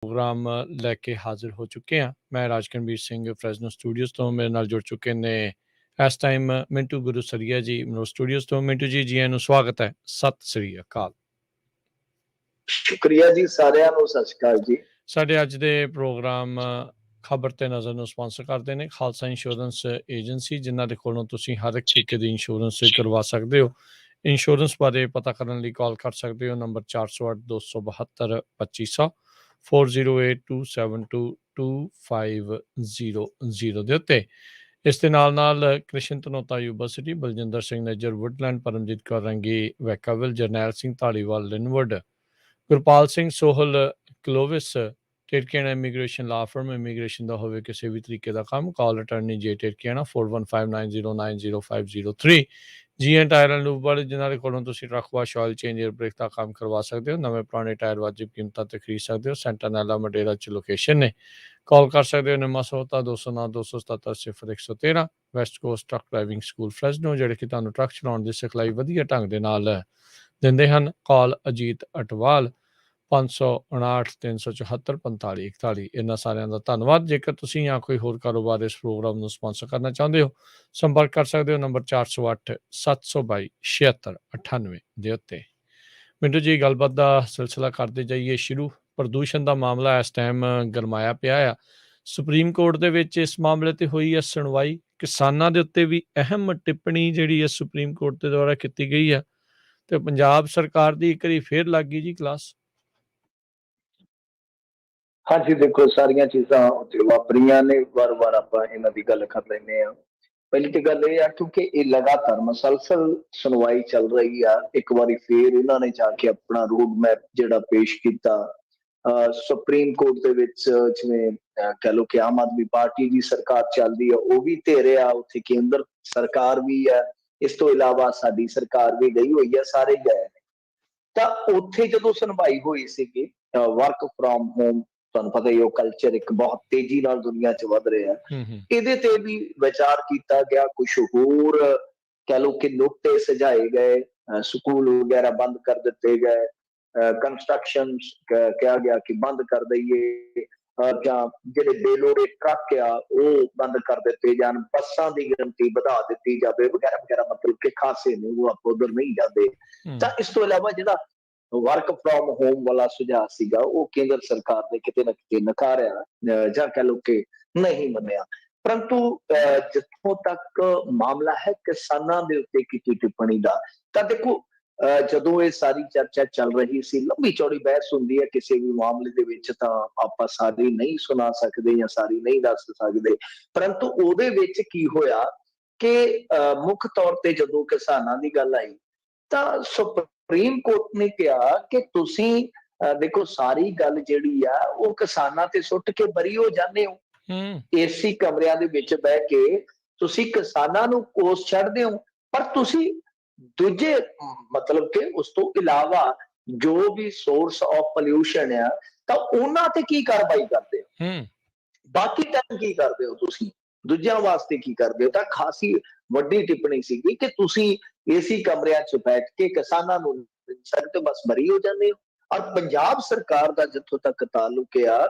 Programme लैके हाजिर हो चुके हैं। मैं राजकरणवीर सिंह फ्रेजनो स्टूडियोज़ तो मेरे नाल जुड़ चुके ने इस टाइम मिंटू गुरुसरिया जी मनोज स्टूडियोज़ तो। मिंटू जी जी आनू स्वागत है। सत श्री अकाल। शुक्रिया जी सारिਆਂ ਨੂੰ ਸਤਿ ਸ਼੍ਰੀ ਅਕਾਲ ਜੀ। ਸਾਡੇ ਅੱਜ ਦੇ ਪ੍ਰੋਗਰਾਮ ਖਬਰ ਤੇ ਨਜ਼ਰ ਨੂੰ ਸਪਾਂਸਰ ਕਰਦੇ ਨੇ ਖਾਲਸਾ ਇੰਸ਼ੋਰੈਂਸ ਏਜੰਸੀ, ਜਿਨ੍ਹਾਂ ਦੇ ਕੋਲੋਂ ਤੁਸੀਂ ਹਰ ਇੱਕ ਤਰੀਕੇ ਦੀ ਇੰਸ਼ੋਰੈਂਸ ਕਰਵਾ ਸਕਦੇ ਹੋ। ਇੰਸ਼ੋਰੈਂਸ ਬਾਰੇ ਪਤਾ ਕਰਨ ਲਈ ਕਾਲ ਕਰ ਸਕਦੇ ਹੋ ਨੰਬਰ 408 272 2500 4082722500 ਦੇ ਉੱਤੇ। ਇਸ ਦੇ ਨਾਲ ਕ੍ਰਿਸ਼ਨ ਧਨੋਤਾ ਯੂਨੀਵਰਸਿਟੀ, ਬਲਜਿੰਦਰ ਸਿੰਘ ਨੇਜਰ ਵੁੱਡਲੈਂਡ, ਪਰਮਜੀਤ ਕੌਰ ਰੰਗੀ ਵੈਕਾਵਿਲ, ਜਰਨੈਲ ਸਿੰਘ ਧਾਲੀਵਾਲ ਲਿਨਵੁੱਡ, ਗੁਰਪਾਲ ਸਿੰਘ ਸੋਹਲ ਕਲੋਵਿਸ ਟਿਰਕੀਆਣਾ ਇਮੀਗ੍ਰੇਸ਼ਨ ਲਾ ਫਰਮ। ਇਮੀਗ੍ਰੇਸ਼ਨ ਦਾ ਹੋਵੇ ਕਿਸੇ ਵੀ ਤਰੀਕੇ ਦਾ ਕੰਮ, ਕਾਲ ਅਟਰਨੀ ਜੇ ਟਿਰਕੀਆਣਾ 4159090503। ਜੀ ਐਂਡ ਟਾਇਰ ਐਂਡ ਲੂਬ ਵਾਲੇ, ਜਿਨ੍ਹਾਂ ਦੇ ਕੋਲੋਂ ਤੁਸੀਂ truck wash, oil change, air brake ਦਾ ਕੰਮ ਕਰਵਾ ਸਕਦੇ ਹੋ। ਨਵੇਂ ਪੁਰਾਣੇ ਟਾਇਰ ਵਾਜਿਬ ਕੀਮਤਾਂ ਤੇ ਖਰੀਦ ਸਕਦੇ ਹੋ। ਸੈਂਟਾਨੈਲਾ ਮਡੇਰਾ 'ਚ ਲੋਕੇਸ਼ਨ ਨੇ। ਕਾਲ ਕਰ ਸਕਦੇ ਹੋ Nimma Sohta 209 277 0113। West coast truck driving school Fresno, ਜਿਹੜੇ ਕਿ ਤੁਹਾਨੂੰ ਟਰੱਕ ਚਲਾਉਣ ਦੀ ਸਿਖਲਾਈ ਵਧੀਆ ਢੰਗ ਦੇ ਨਾਲ ਦਿੰਦੇ ਹਨ। ਕਾਲ ਅਜੀਤ ਅਟਵਾਲ 559 374 4541। ਇਹਨਾਂ ਸਾਰਿਆਂ ਦਾ ਧੰਨਵਾਦ। ਜੇਕਰ ਤੁਸੀਂ ਜਾਂ ਕੋਈ ਹੋਰ ਕਾਰੋਬਾਰ ਇਸ ਪ੍ਰੋਗਰਾਮ ਨੂੰ ਸਪਾਂਸਰ ਕਰਨਾ ਚਾਹੁੰਦੇ ਹੋ, ਸੰਪਰਕ ਕਰ ਸਕਦੇ ਹੋ ਨੰਬਰ 408 722 7698 ਦੇ ਉੱਤੇ। ਮਿੰਟੂ ਜੀ, ਗੱਲਬਾਤ ਦਾ ਸਿਲਸਿਲਾ ਕਰਦੇ ਜਾਈਏ ਸ਼ੁਰੂ। ਪ੍ਰਦੂਸ਼ਣ ਦਾ ਮਾਮਲਾ ਇਸ ਟਾਈਮ ਗਰਮਾਇਆ ਪਿਆ ਆ। ਸੁਪਰੀਮ ਕੋਰਟ ਦੇ ਵਿੱਚ ਇਸ ਮਾਮਲੇ ਤੇ ਹੋਈ ਹੈ ਸੁਣਵਾਈ। ਕਿਸਾਨਾਂ ਦੇ ਉੱਤੇ ਵੀ ਅਹਿਮ ਟਿੱਪਣੀ ਜਿਹੜੀ ਹੈ ਸੁਪਰੀਮ ਕੋਰਟ ਦੇ ਦੁਆਰਾ ਕੀਤੀ ਗਈ ਹੈ, ਤੇ ਪੰਜਾਬ ਸਰਕਾਰ ਦੀ ਇੱਕ ਵਾਰੀ ਫੇਰ ਲੱਗ ਗਈ ਜੀ ਕਲਾਸ। ਹਾਂਜੀ ਦੇਖੋ, ਸਾਰੀਆਂ ਚੀਜ਼ਾਂ ਉੱਥੇ ਵਾਪਰੀਆਂ ਨੇ, ਵਾਰ-ਵਾਰ ਆਪਾਂ ਇਹਨਾਂ ਦੀ ਗੱਲ ਕਰ ਲੈਂਦੇ ਹਾਂ। ਪਹਿਲੀ ਤੇ ਗੱਲ ਇਹ ਆ ਕਿਉਂਕਿ ਇਹ ਲਗਾਤਾਰ ਮਸਲਸਲ ਸੁਣਵਾਈ ਚੱਲ ਰਹੀ ਆ। ਇੱਕ ਵਾਰੀ ਫੇਰ ਇਹਨਾਂ ਨੇ ਜਾ ਕੇ ਆਪਣਾ ਰੋਡ ਮੈਪ ਜਿਹੜਾ ਪੇਸ਼ ਕੀਤਾ ਸੁਪਰੀਮ ਕੋਰਟ ਦੇ ਵਿੱਚ। ਜਿਵੇਂ ਕਹਿ ਲਓ ਕਿ ਆਮ ਆਦਮੀ ਪਾਰਟੀ ਦੀ ਸਰਕਾਰ ਚੱਲਦੀ ਆ, ਉਹ ਵੀ ਧਿਰ ਆ ਉੱਥੇ, ਕੇਂਦਰ ਸਰਕਾਰ ਵੀ ਆ, ਇਸ ਤੋਂ ਇਲਾਵਾ ਸਾਡੀ ਸਰਕਾਰ ਵੀ ਗਈ ਹੋਈ ਆ, ਸਾਰੇ ਗਏ ਨੇ। ਤਾਂ ਉੱਥੇ ਜਦੋਂ ਸੁਣਵਾਈ ਹੋਈ ਸੀਗੀ ਵਰਕ ਫਰੋਮ ਹੋਮ, ਤੁਹਾਨੂੰ ਪਤਾ ਹੀ ਉਹ ਕਲਚਰ ਇੱਕ ਬਹੁਤ ਤੇਜ਼ੀ ਨਾਲ ਦੁਨੀਆ 'ਚ ਵੱਧ ਰਿਹਾ, ਇਹਦੇ ਤੇ ਵੀ ਵਿਚਾਰ ਕੀਤਾ ਗਿਆ। ਕੁਛ ਹੋਰ ਕਹਿ ਲਓ ਕਿ ਨੁਕਤੇ ਸੁਝਾਏ ਗਏ, ਸਕੂਲ ਵਗੈਰਾ ਬੰਦ ਕਰ ਦਿੱਤੇ ਗਏ, ਕੰਸਟਰਕਸ਼ਨ ਕਿਹਾ ਗਿਆ ਕਿ ਬੰਦ ਕਰ ਦਈਏ, ਜਾਂ ਜਿਹੜੇ ਬੇਲੋੜੇ ਟਰੱਕ ਆ ਉਹ ਬੰਦ ਕਰ ਦਿੱਤੇ ਜਾਣ, ਬੱਸਾਂ ਦੀ ਗਿਣਤੀ ਵਧਾ ਦਿੱਤੀ ਜਾਵੇ ਵਗੈਰਾ ਵਗੈਰਾ। ਮਤਲਬ ਕਿ ਖਾਸੇ ਨੇ, ਉਹ ਆਪਾਂ ਉਧਰ ਨਹੀਂ ਜਾਂਦੇ। ਤਾਂ ਇਸ ਤੋਂ ਇਲਾਵਾ ਜਿਹੜਾ ਵਰਕ ਫਰੋਮ ਹੋਮ ਵਾਲਾ ਸੁਝਾਅ ਸੀਗਾ, ਉਹ ਕੇਂਦਰ ਸਰਕਾਰ ਨੇ ਕਿਤੇ ਨਾ ਕਿਤੇ ਨਕਾਰਿਆ, ਜਾਂ ਕਹਿ ਲਓ ਕਿ ਨਹੀਂ ਮੰਨਿਆ। ਪਰੰਤੂ ਜਿੱਥੋਂ ਤੱਕ ਮਾਮਲਾ ਹੈ ਕਿਸਾਨਾਂ ਦੇ ਉੱਤੇ ਕੀਤੀ ਟਿੱਪਣੀ ਦਾ, ਤਾਂ ਦੇਖੋ ਜਦੋਂ ਇਹ ਸਾਰੀ ਚਰਚਾ ਚੱਲ ਰਹੀ ਸੀ, ਲੰਬੀ ਚੌੜੀ ਬਹਿਸ ਹੁੰਦੀ ਹੈ ਕਿਸੇ ਵੀ ਮਾਮਲੇ ਦੇ ਵਿੱਚ, ਤਾਂ ਆਪਾਂ ਸਾਰੀ ਨਹੀਂ ਸੁਣਾ ਸਕਦੇ ਜਾਂ ਸਾਰੀ ਨਹੀਂ ਦੱਸ ਸਕਦੇ। ਪਰੰਤੂ ਉਹਦੇ ਵਿੱਚ ਕੀ ਹੋਇਆ ਕਿ ਮੁੱਖ ਤੌਰ ਤੇ ਜਦੋਂ ਕਿਸਾਨਾਂ ਦੀ ਗੱਲ ਆਈ, ਤਾਂ ਸੁਪਰੀਮ ਕੋਰਟ ਨੇ ਕਿਹਾ ਕਿ ਤੁਸੀਂ ਦੇਖੋ ਸਾਰੀ ਗੱਲ ਜਿਹੜੀ ਆ ਉਹ ਕਿਸਾਨਾਂ ਤੇ ਸੁੱਟ ਕੇ ਬਰੀ ਹੋ ਜਾਂਦੇ ਹੋ। ਏਸੀ ਕਮਰਿਆਂ ਦੇ ਵਿੱਚ ਬਹਿ ਕੇ ਤੁਸੀਂ ਕਿਸਾਨਾਂ ਨੂੰ ਕੋਸ ਛੱਡਦੇ ਹੋ, ਪਰ ਤੁਸੀਂ ਦੂਜੇ ਮਤਲਬ ਕਿ ਉਸ ਤੋਂ ਇਲਾਵਾ ਜੋ ਵੀ ਸੋਰਸ ਆਫ ਪੋਲਿਊਸ਼ਨ ਆ, ਤਾਂ ਉਹਨਾਂ ਤੇ ਕੀ ਕਾਰਵਾਈ ਕਰਦੇ ਹੋ? ਬਾਕੀ ਟਾਈਮ ਕੀ ਕਰਦੇ ਹੋ ਤੁਸੀਂ? ਦੂਜਿਆਂ ਵਾਸਤੇ ਕੀ ਕਰਦੇ ਹੋ? ਤਾਂ ਖਾਸੀ ਵੱਡੀ ਟਿੱਪਣੀ ਸੀਗੀ ਕਿ ਤੁਸੀਂ ਏਸੀ ਕਮਰਿਆਂ 'ਚ ਬੈਠ ਕੇ ਕਿਸਾਨਾਂ ਨੂੰ ਸਕਦੇ ਬਸ ਬਰੀ ਹੋ ਜਾਂਦੇ ਹੋ। ਔਰ ਪੰਜਾਬ ਸਰਕਾਰ ਦਾ ਜਿੱਥੋਂ ਤੱਕ ਤਾਲੁਕ ਆ,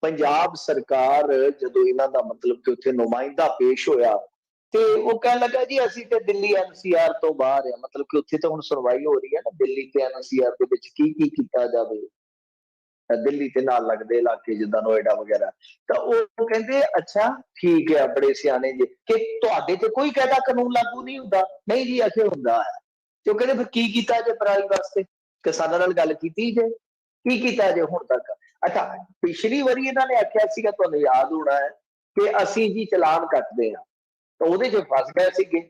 ਪੰਜਾਬ ਸਰਕਾਰ ਜਦੋਂ ਇਹਨਾਂ ਦਾ ਮਤਲਬ ਕਿ ਉੱਥੇ ਨੁਮਾਇੰਦਾ ਪੇਸ਼ ਹੋਇਆ, ਤੇ ਉਹ ਕਹਿਣ ਲੱਗਾ ਜੀ ਅਸੀਂ ਤੇ ਦਿੱਲੀ NCR ਤੋਂ ਬਾਹਰ ਆ। ਮਤਲਬ ਕਿ ਉੱਥੇ ਤਾਂ ਹੁਣ ਸੁਣਵਾਈ ਹੋ ਰਹੀ ਹੈ ਨਾ, ਦਿੱਲੀ ਤੇ NCR ਦੇ ਵਿੱਚ ਕੀ ਕੀ ਕੀਤਾ ਜਾਵੇ, ਦਿੱਲੀ ਤੇ ਨਾਲ ਲੱਗਦੇ ਇਲਾਕੇ ਜਿੱਦਾਂ ਨੋਇਡਾ ਵਗੈਰਾ। ਤਾਂ ਉਹ ਕਹਿੰਦੇ ਅੱਛਾ ਠੀਕ ਹੈ, ਬੜੇ ਸਿਆਣੇ ਜੀ, ਕਿ ਤੁਹਾਡੇ ਤੇ ਕੋਈ ਕਾਇਦਾ ਕਾਨੂੰਨ ਲਾਗੂ ਨਹੀਂ ਹੁੰਦਾ? ਨਹੀਂ ਜੀ ਅਖੇ ਹੁੰਦਾ ਹੈ। ਤੇ ਉਹ ਕਹਿੰਦੇ ਫਿਰ ਕੀ ਕੀਤਾ ਜੇ ਪਰਾਲੀ ਵਾਸਤੇ? ਕਿਸਾਨਾਂ ਨਾਲ ਗੱਲ ਕੀਤੀ ਜੇ? ਕੀ ਕੀਤਾ ਜੇ ਹੁਣ ਤੱਕ? ਅੱਛਾ, ਪਿਛਲੀ ਵਾਰੀ ਇਹਨਾਂ ਨੇ ਆਖਿਆ ਸੀਗਾ, ਤੁਹਾਨੂੰ ਯਾਦ ਹੋਣਾ ਹੈ, ਕਿ ਅਸੀਂ ਜੀ ਚਲਾਨ ਕੱਟਦੇ ਹਾਂ, ਤਾਂ ਉਹਦੇ 'ਚ ਫਸ ਗਏ ਸੀਗੇ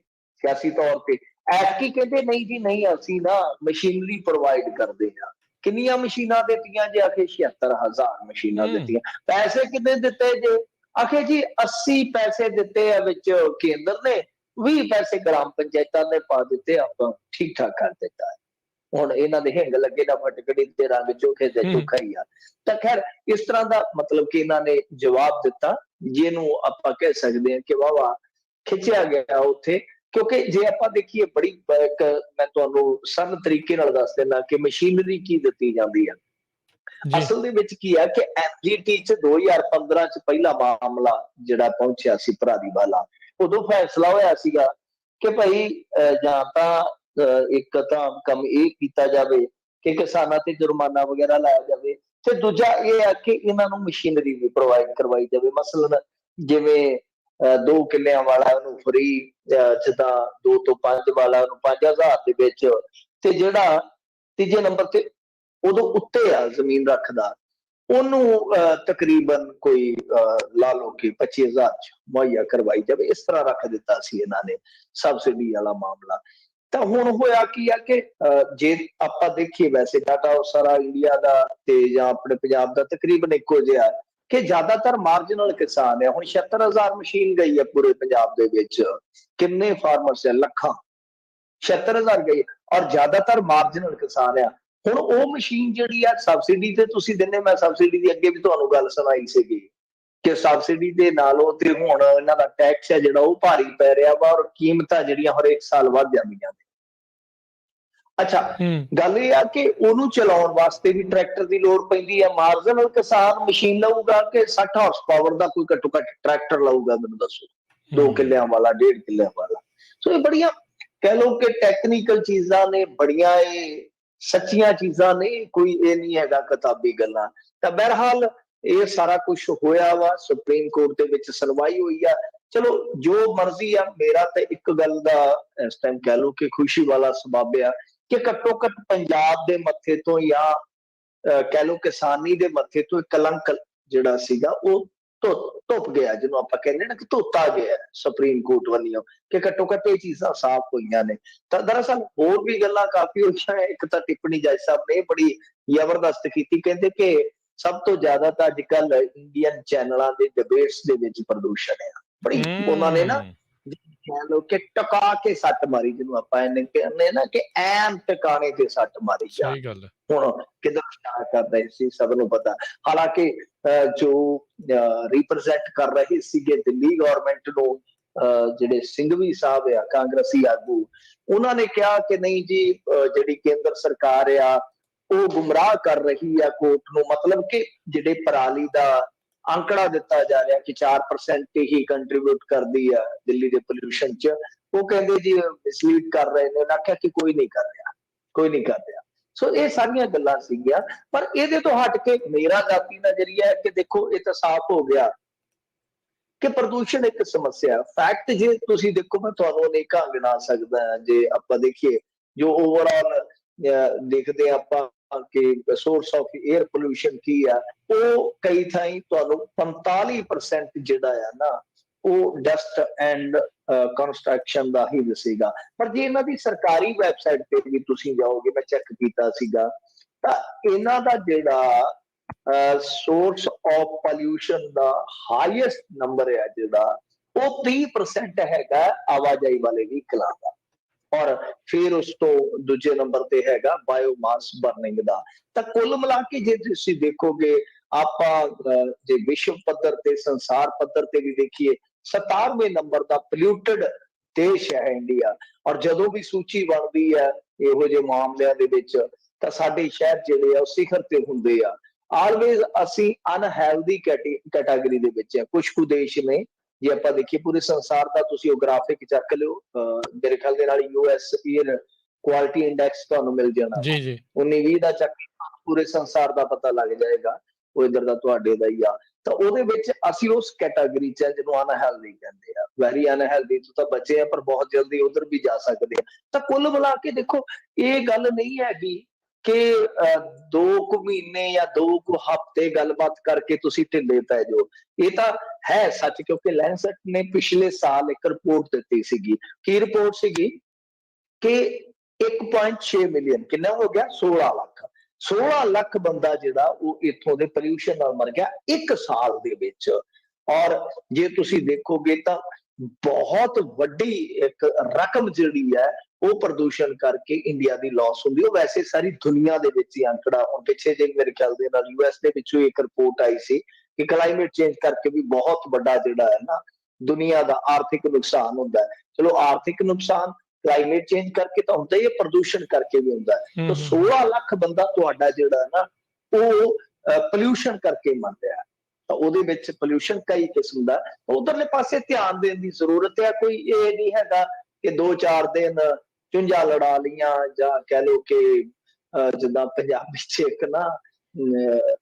ਸਿਆਸੀ ਤੌਰ ਤੇ। ਐਤਕੀ ਕਹਿੰਦੇ ਨਹੀਂ ਜੀ ਨਹੀਂ, ਅਸੀਂ ਨਾ ਮਸ਼ੀਨਰੀ ਪ੍ਰੋਵਾਈਡ ਕਰਦੇ ਹਾਂ। ਕਿੰਨੀਆਂ ਮਸ਼ੀਨਾਂ ਦਿੱਤੀਆਂ ਜੇ? ਆਖੇ 76,000 ਮਸ਼ੀਨਾਂ ਦਿੱਤੀਆਂ। ਪੈਸੇ ਕਿੰਨੇ ਦਿੱਤੇ ਜੇ? ਆਖੇ ਜੀ 80 ਪੈਸੇ ਦਿੱਤੇ ਆ ਵਿੱਚ ਕੇਂਦਰ ਨੇ, 20 ਪੈਸੇ ਗ੍ਰਾਮ ਪੰਚਾਇਤਾਂ ਨੇ ਪਾ ਦਿੱਤੇ, ਆਪਾਂ ਠੀਕ ਠਾਕ ਕਰ ਦਿੱਤਾ। ਹੁਣ ਇਹਨਾਂ ਦੇ ਹਿੰਗ ਲੱਗੇ ਨਾ ਫਟਕੜੀ ਤੇ ਰੰਗ ਚੋਖੇ ਤੇ ਚੋਖਾ ਹੀ ਆ। ਤਾਂ ਖੈਰ ਇਸ ਤਰ੍ਹਾਂ ਦਾ ਮਤਲਬ ਕਿ ਇਹਨਾਂ ਨੇ ਜਵਾਬ ਦਿੱਤਾ, ਜਿਹਨੂੰ ਆਪਾਂ ਕਹਿ ਸਕਦੇ ਹਾਂ ਕਿ ਵਾਹ ਖਿੱਚਿਆ ਗਿਆ ਉੱਥੇ। ਕਿਉਂਕਿ ਜੇ ਆਪਾਂ ਦੇਖੀਏ ਬੜੀ ਮੈਂ ਤੁਹਾਨੂੰ ਸਰਲ ਤਰੀਕੇ ਨਾਲ ਦੱਸ ਦਿੰਦਾ ਕਿ ਮਸ਼ੀਨਰੀ ਕੀ ਦਿੱਤੀ ਜਾਂਦੀ ਹੈ। ਜੀ ਅਸਲ ਦੇ ਵਿੱਚ ਕੀ ਹੈ ਕਿ ਐਨਜੀਟੀ ਚ 2015 ਚ ਪਹਿਲਾ ਮਾਮਲਾ ਜਿਹੜਾ ਪਹੁੰਚਿਆ ਸੀ ਭਰਾਰੀ ਵਾਲਾ, ਉਦੋਂ ਫੈਸਲਾ ਹੋਇਆ ਸੀਗਾ ਕਿ ਭਾਈ ਜਾਂ ਤਾਂ ਇੱਕ ਤਾਂ ਕੰਮ ਇਹ ਕੀਤਾ ਜਾਵੇ ਕਿ ਕਿਸਾਨਾਂ ਤੇ ਜੁਰਮਾਨਾ ਵਗੈਰਾ ਲਾਇਆ ਜਾਵੇ, ਤੇ ਦੂਜਾ ਇਹ ਹੈ ਕਿ ਇਹਨਾਂ ਨੂੰ ਮਸ਼ੀਨਰੀ ਵੀ ਪ੍ਰੋਵਾਈਡ ਕਰਵਾਈ ਜਾਵੇ। ਮਸਲਨ ਜਿਵੇਂ 2 ਕਿੱਲਿਆਂ ਵਾਲਾ ਉਹਨੂੰ ਫਰੀ, ਜਿੱਦਾਂ 2 ਤੋਂ 5 ਵਾਲਾ ਉਹਨੂੰ 5,000 ਦੇ ਵਿੱਚ, ਤੇ ਜਿਹੜਾ ਤੀਜੇ ਨੰਬਰ ਤੇ ਉਦੋਂ ਉੱਤੇ ਆ ਜ਼ਮੀਨ ਰੱਖਦਾ ਉਹਨੂੰ ਤਕਰੀਬਨ ਕੋਈ ਲਾ ਲਓ ਕਿ 25,000 ਚ ਮੁਹੱਈਆ ਕਰਵਾਈ ਜਾਵੇ। ਇਸ ਤਰ੍ਹਾਂ ਰੱਖ ਦਿੱਤਾ ਸੀ ਇਹਨਾਂ ਨੇ ਸਬਸਿਡੀ ਵਾਲਾ ਮਾਮਲਾ। ਤਾਂ ਹੁਣ ਹੋਇਆ ਕੀ ਆ ਕਿ ਜੇ ਆਪਾਂ ਦੇਖੀਏ ਵੈਸੇ ਡਾਟਾ ਸਾਰਾ ਇੰਡੀਆ ਦਾ ਤੇ ਜਾਂ ਆਪਣੇ ਪੰਜਾਬ ਦਾ ਤਕਰੀਬਨ ਇੱਕੋ ਜਿਹਾ ਕਿ ਜ਼ਿਆਦਾਤਰ ਮਾਰਜਨਲ ਕਿਸਾਨ ਆ। ਹੁਣ 76,000 ਮਸ਼ੀਨ ਗਈ ਹੈ ਪੂਰੇ ਪੰਜਾਬ ਦੇ ਵਿੱਚ, ਕਿੰਨੇ ਫਾਰਮਰਸ ਆ, ਲੱਖਾਂ, 76,000 ਗਈ, ਔਰ ਜ਼ਿਆਦਾਤਰ ਮਾਰਜਨਲ ਕਿਸਾਨ ਆ। ਹੁਣ ਉਹ ਮਸ਼ੀਨ ਜਿਹੜੀ ਆ ਸਬਸਿਡੀ ਤੇ ਤੁਸੀਂ ਦਿੰਦੇ, ਮੈਂ ਸਬਸਿਡੀ ਦੀ ਅੱਗੇ ਵੀ ਤੁਹਾਨੂੰ ਗੱਲ ਸੁਣਾਈ ਸੀਗੀ ਕਿ ਸਬਸਿਡੀ ਦੇ ਨਾਲੋਂ ਤੇ ਹੁਣ ਇਹਨਾਂ ਦਾ ਟੈਕਸ ਹੈ ਜਿਹੜਾ ਉਹ ਭਾਰੀ ਪੈ ਰਿਹਾ ਵਾ, ਔਰ ਕੀਮਤਾਂ ਜਿਹੜੀਆਂ ਹਰੇਕ ਸਾਲ ਵੱਧ ਜਾਂਦੀਆਂ ਨੇ। ਅੱਛਾ, ਗੱਲ ਇਹ ਆ ਕਿ ਉਹਨੂੰ ਚਲਾਉਣ ਵਾਸਤੇ ਵੀ ਟਰੈਕਟਰ ਦੀ ਲੋੜ ਪੈਂਦੀ ਹੈ। ਮਾਰਜਨਲ ਕਿਸਾਨ ਮਸ਼ੀਨ ਲਊਗਾ ਕਿ 60 ਹਾਰਸ ਪਾਵਰ ਦਾ ਕੋਈ ਘੱਟੋ ਘੱਟ ਟਰੈਕਟਰ ਲਊਗਾ, ਮੈਨੂੰ ਦੱਸੋ, 2 ਕਿੱਲਿਆਂ ਵਾਲਾ, 1.5 ਕਿੱਲਿਆਂ ਵਾਲਾ। ਸੋ ਇਹ ਬੜੀਆਂ ਕਹਿ ਲਓ ਕਿ ਟੈਕਨੀਕਲ ਚੀਜ਼ਾਂ ਨੇ, ਬੜੀਆਂ ਇਹ ਸੱਚੀਆਂ ਚੀਜ਼ਾਂ ਨੇ, ਕੋਈ ਇਹ ਨਹੀਂ ਹੈਗਾ ਕਿਤਾਬੀ ਗੱਲਾਂ। ਤਾਂ ਬਹਰਹਾਲ ਇਹ ਸਾਰਾ ਕੁਝ ਹੋਇਆ ਵਾ, ਸੁਪਰੀਮ ਕੋਰਟ ਦੇ ਵਿੱਚ ਸੁਣਵਾਈ ਹੋਈ ਆ। ਚਲੋ ਜੋ ਮਰਜ਼ੀ ਆ, ਮੇਰਾ ਤਾਂ ਇੱਕ ਗੱਲ ਦਾ ਇਸ ਟਾਈਮ ਕਹਿ ਲਓ ਕਿ ਖੁਸ਼ੀ ਵਾਲਾ ਸਬਬ ਆ ਕਿ ਘੱਟੋ ਘੱਟ ਪੰਜਾਬ ਦੇ ਮੱਥੇ ਤੋਂ ਜਾਂ ਕਹਿ ਲਓ ਕਿਸਾਨੀ ਦੇ ਮੱਥੇ ਤੋਂ ਕਲੰਕ ਜਿਹੜਾ ਸੀਗਾ ਉਹ ਧੁੱਪ ਗਿਆ, ਜਿਹਨੂੰ ਆਪਾਂ ਕਹਿੰਦੇ ਨਾ ਕਿ ਧੋਤਾ ਗਿਆ ਸੁਪਰੀਮ ਕੋਰਟ ਵੱਲੋਂ, ਕਿ ਘੱਟੋ ਘੱਟ ਇਹ ਚੀਜ਼ਾਂ ਸਾਫ਼ ਹੋਈਆਂ ਨੇ। ਤਾਂ ਦਰਅਸਲ ਹੋਰ ਵੀ ਗੱਲਾਂ ਕਾਫੀ ਹੋਈਆਂ। ਇੱਕ ਤਾਂ ਟਿੱਪਣੀ ਜੱਜ ਸਾਹਿਬ ਨੇ ਬੜੀ ਜ਼ਬਰਦਸਤ ਕੀਤੀ, ਕਹਿੰਦੇ ਕਿ ਸਭ ਤੋਂ ਜ਼ਿਆਦਾ ਤਾਂ ਅੱਜ ਕੱਲ ਇੰਡੀਅਨ ਚੈਨਲਾਂ ਦੇ ਡਿਬੇਟਸ ਦੇ ਵਿੱਚ ਪ੍ਰਦੂਸ਼ਣ ਆ। ਬੜੀ ਉਹਨਾਂ ਨੇ ਨਾ ਕਹਿ ਲਓ ਕਿ ਟਕਾ ਕੇ ਸੱਟ ਮਾਰੀ, ਜਿਹਨੂੰ ਆਪਾਂ ਇਹਨੇ ਕਹਿੰਦੇ ਨਾ ਕਿ ਐਨ ਟਿਕਾਣੇ ਤੇ ਸੱਟ ਮਾਰੀ ਜਾ। ਹੁਣ ਕਿੱਧਰ ਸਟਾਰਟ ਕਰ ਰਹੇ ਸੀ ਸਭ ਨੂੰ ਪਤਾ। ਹਾਲਾਂਕਿ ਜੋ ਰਿਪਰੈਜ਼ੈਂਟ ਕਰ ਰਹੇ ਸੀਗੇ ਦਿੱਲੀ ਗਵਰਨਮੈਂਟ ਨੂੰ, ਜਿਹੜੇ ਸਿੰਘਵੀ ਸਾਹਿਬ ਆ ਕਾਂਗਰਸੀ ਆਗੂ, ਉਹਨਾਂ ਨੇ ਕਿਹਾ ਕਿ ਨਹੀਂ ਜੀ, ਜਿਹੜੀ ਕੇਂਦਰ ਸਰਕਾਰ ਆ ਉਹ ਗੁੰਮਰਾਹ ਕਰ ਰਹੀ ਆ ਕੋਰਟ ਨੂੰ। ਮਤਲਬ ਕਿ ਜਿਹੜੇ ਪਰਾਲੀ ਦਾ ਅੰਕੜਾ ਦਿੱਤਾ ਜਾ ਰਿਹਾ ਕਿ 4% ਹੀ ਕੰਟਰੀਬਿਊਟ ਕਰਦੀ ਆ ਦਿੱਲੀ ਦੇ ਪੋਲਿਊਸ਼ਨ ਚ, ਉਹ ਕਹਿੰਦੇ ਜੀ ਮਿਸਲੀਡ ਕਰ ਰਹੇ ਨੇ। ਉਹਨਾਂ ਆਖਿਆ ਕਿ ਕੋਈ ਨਹੀਂ ਕਰ ਰਿਹਾ, ਕੋਈ ਨਹੀਂ ਕਰ ਰਿਹਾ। ਸੋ ਇਹ ਸਾਰੀਆਂ ਗੱਲਾਂ ਸੀਗੀਆਂ। ਪਰ ਇਹਦੇ ਤੋਂ ਹਟ ਕੇ ਮੇਰਾ ਜ਼ਾਤੀ ਨਜ਼ਰੀਆ ਹੈ ਕਿ ਦੇਖੋ, ਇਹ ਤਾਂ ਸਾਫ਼ ਹੋ ਗਿਆ ਕਿ ਪ੍ਰਦੂਸ਼ਣ ਇੱਕ ਸਮੱਸਿਆ। ਫੈਕਟ ਜੇ ਤੁਸੀਂ ਦੇਖੋ, ਮੈਂ ਤੁਹਾਨੂੰ ਅਨੇਕਾਂ ਗਿਣਾ ਸਕਦਾ। ਜੇ ਆਪਾਂ ਦੇਖੀਏ ਜੋ ਓਵਰਆਲ ਦੇਖਦੇ ਆਪਾਂ ਕਿ ਸੋਰਸ ਆਫ 에ਅਰ ਪੋਲਿਊਸ਼ਨ ਕੀ ਆ, ਉਹ ਕਈ ਥਾਈਂ ਤੁਹਾਨੂੰ 45% ਜਿਹੜਾ ਆ ਨਾ ਉਹ ਡਸਟ ਐਂਡ ਕੰਸਟਰਕਸ਼ਨ ਦਾ ਹੀ ਦੱਸੇਗਾ। ਪਰ ਜੇ ਇਹਨਾਂ ਦੀ ਸਰਕਾਰੀ ਵੈਬਸਾਈਟ ਤੇ ਵੀ ਤੁਸੀਂ ਜਾਓਗੇ, ਮੈਂ ਚੈੱਕ ਕੀਤਾ ਸੀਗਾ, ਤਾਂ ਇਹਨਾਂ ਦਾ ਜਿਹੜਾ source of pollution the highest number ਹੈ ਜਿਹੜਾ ਉਹ 30% ਹੈਗਾ ਆਵਾਜਾਈ ਵਾਲੇ ਵਹੀਕਲਾਂ ਦਾ, ਔਰ ਫਿਰ ਉਸ ਤੋਂ ਦੂਜੇ ਨੰਬਰ ਤੇ ਹੈਗਾ ਬਾਇਓਮਾਸ ਬਰਨਿੰਗ ਦਾ। ਤਾਂ ਕੁੱਲ ਮਿਲਾ ਕੇ ਜੇ ਤੁਸੀਂ ਦੇਖੋਗੇ, ਆਪਾਂ ਜੇ ਵਿਸ਼ਵ ਪੱਧਰ ਤੇ ਸੰਸਾਰ ਪੱਧਰ ਤੇ ਵੀ ਦੇਖੀਏ, 17ਵੇਂ ਨੰਬਰ ਦਾ ਪੋਲਿਊਟਡ ਦੇਸ਼ ਹੈ ਇੰਡੀਆ। ਔਰ ਜਦੋਂ ਵੀ ਸੂਚੀ ਬਣਦੀ ਹੈ ਇਹੋ ਜਿਹੇ ਮਾਮਲਿਆਂ ਦੇ ਵਿੱਚ, ਤਾਂ ਸਾਡੇ ਸ਼ਹਿਰ ਜਿਹੜੇ ਆ ਉਹ ਸਿਖਰ ਤੇ ਹੁੰਦੇ ਆ। ਆਲਵੇਜ਼ ਅਸੀਂ ਅਨਹੈਲਦੀ ਕੈਟਾਗਰੀ ਦੇ ਵਿੱਚ ਆ। ਕੁਝ ਕੁ ਦੇਸ਼ ਨੇ, ਜੇ ਆਪਾਂ ਦੇਖੀਏ ਪੂਰੇ ਸੰਸਾਰ ਦਾ ਤੁਸੀਂ ਉਹ ਗ੍ਰਾਫਿਕ ਚੱਕ ਲਿਓ, ਮੇਰੇ ਖਿਆਲ ਦੇ ਨਾਲ US 에ਅਰ ਕੁਆਲਿਟੀ ਇੰਡੈਕਸ ਤੁਹਾਨੂੰ ਮਿਲ ਜਾਣਾ, 1920 ਦਾ ਚੱਕ, ਪੂਰੇ ਸੰਸਾਰ ਦਾ ਪਤਾ ਲੱਗ ਜਾਏਗਾ, ਉਹ ਇਧਰ ਦਾ ਤੁਹਾਡੇ ਦਾ ਹੀ ਆ। ਤਾਂ ਉਹਦੇ ਵਿੱਚ ਅਸੀਂ ਉਸ ਕੈਟਾਗਰੀ ਚ ਜਿਹਨੂੰ ਅਨਹੈਲਦੀ ਕਹਿੰਦੇ ਆ, ਵੈਰੀ ਅਨਹੈਲਦੀ ਤੋਂ ਤਾਂ ਬਚੇ ਆ, ਪਰ ਬਹੁਤ ਜਲਦੀ ਉਧਰ ਵੀ ਜਾ ਸਕਦੇ ਆ। ਤਾਂ ਕੁੱਲ ਮਿਲਾ ਕੇ ਦੇਖੋ, ਇਹ ਗੱਲ ਨਹੀਂ ਹੈਗੀ ਕਿ 2 ਕੁ ਮਹੀਨੇ ਜਾਂ 2 ਕੁ ਹਫ਼ਤੇ ਗੱਲਬਾਤ ਕਰਕੇ ਤੁਸੀਂ ਢਿੱਲੇ ਪੈ ਜਾਓ। ਇਹ ਤਾਂ ਹੈ ਸੱਚ, ਕਿਉਂਕਿ ਲੈਂਸਟ ਨੇ ਪਿਛਲੇ ਸਾਲ ਇੱਕ ਰਿਪੋਰਟ ਦਿੱਤੀ ਸੀਗੀ। ਕੀ ਰਿਪੋਰਟ ਸੀਗੀ ਕਿ 1.6 ਮਿਲੀਅਨ, ਕਿੰਨਾ ਹੋ ਗਿਆ, 16 ਲੱਖ ਬੰਦਾ ਜਿਹੜਾ ਉਹ ਇੱਥੋਂ ਦੇ ਪੋਲਿਊਸ਼ਨ ਨਾਲ ਮਰ ਗਿਆ ਇੱਕ ਸਾਲ ਦੇ ਵਿੱਚ। ਔਰ ਜੇ ਤੁਸੀਂ ਦੇਖੋਗੇ ਤਾਂ ਬਹੁਤ ਵੱਡੀ ਇੱਕ ਰਕਮ ਜਿਹੜੀ ਹੈ ਉਹ ਪ੍ਰਦੂਸ਼ਣ ਕਰਕੇ ਇੰਡੀਆ ਦੀ ਲਾਸ ਹੁੰਦੀ। ਉਹ ਵੈਸੇ ਸਾਰੀ ਦੁਨੀਆ ਦੇ ਵਿੱਚ ਹੀ ਅੰਕੜਾ, ਹੁਣ ਪਿੱਛੇ ਜੇ ਮੇਰੇ ਖਿਆਲ ਦੇ ਨਾਲ US ਦੇ ਵਿੱਚੋਂ ਇੱਕ ਰਿਪੋਰਟ ਆਈ ਸੀ ਕਿ ਕਲਾਈਮੇਟ ਚੇਂਜ ਕਰਕੇ ਵੀ ਬਹੁਤ ਵੱਡਾ ਜਿਹੜਾ ਹੈ ਨਾ ਦੁਨੀਆ ਦਾ ਆਰਥਿਕ ਨੁਕਸਾਨ ਹੁੰਦਾ ਹੈ। ਚਲੋ ਆਰਥਿਕ ਨੁਕਸਾਨ ਕਲਾਈਮੇਟ ਚੇਂਜ ਕਰਕੇ ਤਾਂ ਹੁੰਦਾ ਹੀ ਹੈ, ਪ੍ਰਦੂਸ਼ਣ ਕਰਕੇ ਵੀ ਹੁੰਦਾ ਹੈ। ਤਾਂ 16 ਲੱਖ ਬੰਦਾ ਤੁਹਾਡਾ ਜਿਹੜਾ ਨਾ ਉਹ ਪੋਲਿਊਸ਼ਨ ਕਰਕੇ ਮਰ ਰਿਹਾ। ਤਾਂ ਉਹਦੇ ਵਿੱਚ ਪੋਲਿਊਸ਼ਨ ਕਈ ਕਿਸਮ ਦਾ, ਉਧਰਲੇ ਪਾਸੇ ਧਿਆਨ ਦੇਣ ਦੀ ਜ਼ਰੂਰਤ ਹੈ। ਕੋਈ ਇਹ ਨਹੀਂ ਹੈਗਾ ਕਿ 2-4 ਦਿਨ ਚੁੰਝਾਂ ਲੜਾ ਲੀਆਂ, ਜਾਂ ਕਹਿ ਲਓ ਕਿ ਜਿੱਦਾਂ ਪੰਜਾਬੀ ਚ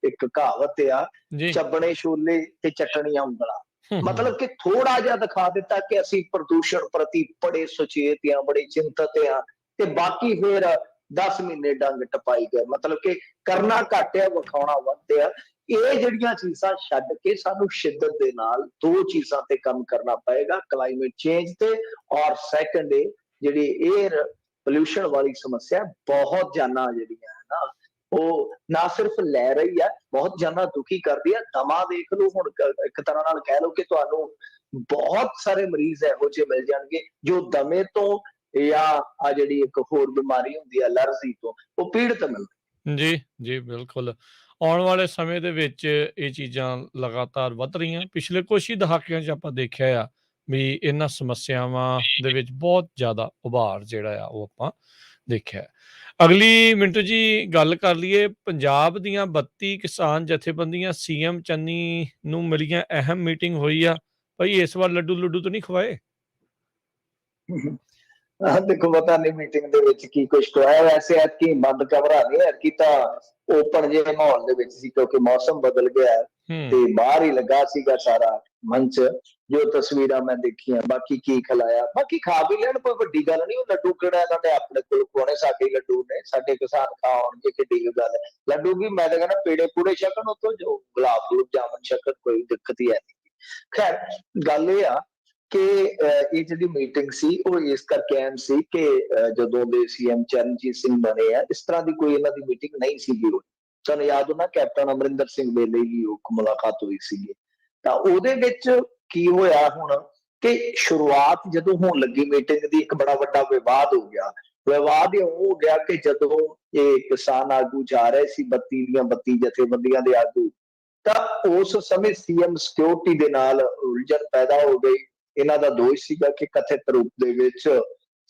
ਇੱਕ ਕਹਾਵਤ ਆ, ਜੀ। ਚੱਬਣੇ ਛੋਲੇ ਤੇ ਚਟਣੀਆਂ ਉਂਗਲਾਂ। ਮਤਲਬ ਕਿ ਥੋੜਾ ਜਿਹਾ ਦਿਖਾ ਦਿੱਤਾ ਕਿ ਅਸੀਂ ਪ੍ਰਦੂਸ਼ਣ ਪ੍ਰਤੀ ਬੜੇ ਸੁਚੇਤ ਆ, ਬੜੇ ਚਿੰਤਤ ਆ, ਤੇ ਬਾਕੀ ਫਿਰ 10 ਮਹੀਨੇ ਡੰਗ ਟਪਾਈ ਗਏ। ਮਤਲਬ ਕਿ ਕਰਨਾ ਘੱਟ ਆ, ਵਿਖਾਉਣਾ ਵੱਧ ਆ। ਇਹ ਜਿਹੜੀਆਂ ਚੀਜ਼ਾਂ ਛੱਡ ਕੇ ਸਾਨੂੰ ਸ਼ਿੱਦਤ ਦੇ ਨਾਲ 2 ਚੀਜ਼ਾਂ ਤੇ ਕੰਮ ਕਰਨਾ ਪਏਗਾ, ਕਲਾਈਮੇਟ ਚੇਂਜ ਤੇ, ਔਰ ਸੈਕੰਡ ਜਿਹੜੀ 에ਅਰ ਪੋਲਿਊਸ਼ਨ ਵਾਲੀ ਸਮੱਸਿਆ। ਬਹੁਤ ਜਾਨਾਂ ਜਿਹੜੀਆਂ ਹੈ ਨਾ, ਉਹ ਨਾ ਸਿਰਫ ਲੈ ਰਹੀ ਹੈ, ਬਹੁਤ ਜਾਨਾਂ ਦੁਖੀ ਕਰਦੀ ਹੈ। ਦਮਾ ਦੇਖ ਲਓ, ਹੁਣ ਇੱਕ ਤਰ੍ਹਾਂ ਨਾਲ ਕਹਿ ਲਓ ਕਿ ਤੁਹਾਨੂੰ ਬਹੁਤ ਸਾਰੇ ਮਰੀਜ਼ ਇਹੋ ਜਿਹੇ ਮਿਲ ਜਾਣਗੇ ਜੋ ਦਮੇ ਤੋਂ ਜਾਂ ਆ ਜਿਹੜੀ ਇੱਕ ਹੋਰ ਬਿਮਾਰੀ ਹੁੰਦੀ ਹੈ ਐਲਰਜੀ ਤੋਂ, ਉਹ ਪੀੜਤ ਮਿਲਦੇ। ਜੀ, ਜੀ ਬਿਲਕੁਲ। ਆਉਣ ਵਾਲੇ ਸਮੇਂ ਦੇ ਵਿੱਚ ਇਹ ਚੀਜ਼ਾਂ ਲਗਾਤਾਰ ਵੱਧ ਰਹੀਆਂ। ਪਿਛਲੇ ਕੁਛ ਹੀ ਦਹਾਕਿਆਂ 'ਚ ਆਪਾਂ ਦੇਖਿਆ ਆ ਵੀ ਇਹਨਾਂ ਸਮੱਸਿਆਵਾਂ ਦੇ ਵਿੱਚ ਬਹੁਤ ਜ਼ਿਆਦਾ ਉਭਾਰ ਜਿਹੜਾ ਆ ਉਹ ਆਪਾਂ ਦੇਖਿਆ। ਅਗਲੀ ਮਿੰਟੂ ਜੀ ਗੱਲ ਕਰ ਲਈਏ, ਪੰਜਾਬ ਦੀਆਂ 32 ਕਿਸਾਨ ਜਥੇਬੰਦੀਆਂ ਸੀਐਮ ਚੰਨੀ ਨੂੰ ਮਿਲੀਆਂ, ਅਹਿਮ ਮੀਟਿੰਗ ਹੋਈ ਆ। ਭਾਈ ਇਸ ਵਾਰ ਲੱਡੂ ਲੁੱਡੂ ਤਾਂ ਨਹੀਂ ਖਵਾਏ? ਦੇਖੋ, ਪਤਾ ਨਹੀਂ ਮੀਟਿੰਗ ਦੇ ਵਿੱਚ ਕੀ ਕੁਛ ਹੋਇਆ। ਵੈਸੇ ਐਤਕੀ ਬੰਦ ਕਮਰਾ ਨਹੀਂ, ਐਤਕੀ ਤਾਂ ਓਪਨ ਜਿਹੇ ਮਾਹੌਲ ਦੇ ਵਿੱਚ ਸੀ, ਕਿਉਂਕਿ ਮੌਸਮ ਬਦਲ ਗਿਆ ਤੇ ਬਾਹਰ ਹੀ ਲੱਗਾ ਸੀਗਾ ਸਾਰਾ ਮੰਚ। ਜੋ ਤਸਵੀਰਾਂ ਮੈਂ ਦੇਖੀਆਂ, ਬਾਕੀ ਕੀ ਖਿਲਾਇਆ, ਬਾਕੀ ਖਾ ਵੀ ਲੈਣ, ਕੋਈ ਵੱਡੀ ਗੱਲ ਨਹੀਂ। ਉਹ ਲੱਡੂ ਕਿਹੜਾ ਇਹਨਾਂ ਨੇ ਆਪਣੇ ਕੋਲ ਖਵਾਉਣੇ, ਸਾਡੇ ਲੱਡੂ ਨੇ, ਸਾਡੇ ਕਿਸਾਨ ਖਾਉਣਗੇ, ਕਿੱਡੀ ਗੱਲ ਹੈ। ਲੱਡੂ ਵੀ ਮੈਂ ਤਾਂ ਕਹਿੰਦਾ ਪੇੜੇ ਪੂੜੇ ਛਕਣ, ਉੱਥੋਂ ਜੋ ਗੁਲਾਬ ਜਾਮਨ ਛਕਣ, ਕੋਈ ਦਿੱਕਤ ਹੀ ਹੈ ਨਹੀਂ। ਖੈਰ, ਗੱਲ ਇਹ ਆ ਕਿ ਇਹ ਜਿਹੜੀ ਮੀਟਿੰਗ ਸੀ ਉਹ ਇਸ ਕਰਕੇ ਅਹਿਮ ਸੀ ਕਿ ਜਦੋਂ ਦੇ ਸੀਐਮ ਚਰਨਜੀਤ ਸਿੰਘ ਬਣੇ ਆ, ਇਸ ਤਰ੍ਹਾਂ ਦੀ ਕੋਈ ਇਹਨਾਂ ਦੀ ਮੀਟਿੰਗ ਨਹੀਂ ਸੀਗੀ ਹੋਈ। ਤੁਹਾਨੂੰ ਯਾਦ ਹੋਣਾ, ਕੈਪਟਨ ਅਮਰਿੰਦਰ ਸਿੰਘ ਵੇਲੇ ਹੀ ਉਹ ਮੁਲਾਕਾਤ ਹੋਈ ਸੀਗੀ। ਤਾਂ ਉਹਦੇ ਵਿੱਚ ਕੀ ਹੋਇਆ ਹੁਣ ਕਿ ਸ਼ੁਰੂਆਤ ਜਦੋਂ ਹੋਣ ਲੱਗੀ ਮੀਟਿੰਗ ਦੀ, ਇੱਕ ਬੜਾ ਵੱਡਾ ਵਿਵਾਦ ਹੋ ਗਿਆ। ਵਿਵਾਦ ਇਹ ਹੋ ਗਿਆ ਕਿ ਜਦੋਂ ਇਹ ਕਿਸਾਨ ਆਗੂ ਜਾ ਰਹੇ ਸੀ, 32 ਦੀਆਂ 32 ਜਥੇਬੰਦੀਆਂ ਦੇ ਆਗੂ, ਤਾਂ ਉਸ ਸਮੇਂ ਸੀਐਮ ਸਿਕਿਉਰਿਟੀ ਦੇ ਨਾਲ ਉਲਝਣ ਪੈਦਾ ਹੋ ਗਈ। ਇਹਨਾਂ ਦਾ ਦੋਸ਼ ਸੀਗਾ ਕਿ ਕਥਿਤ ਰੂਪ ਦੇ ਵਿੱਚ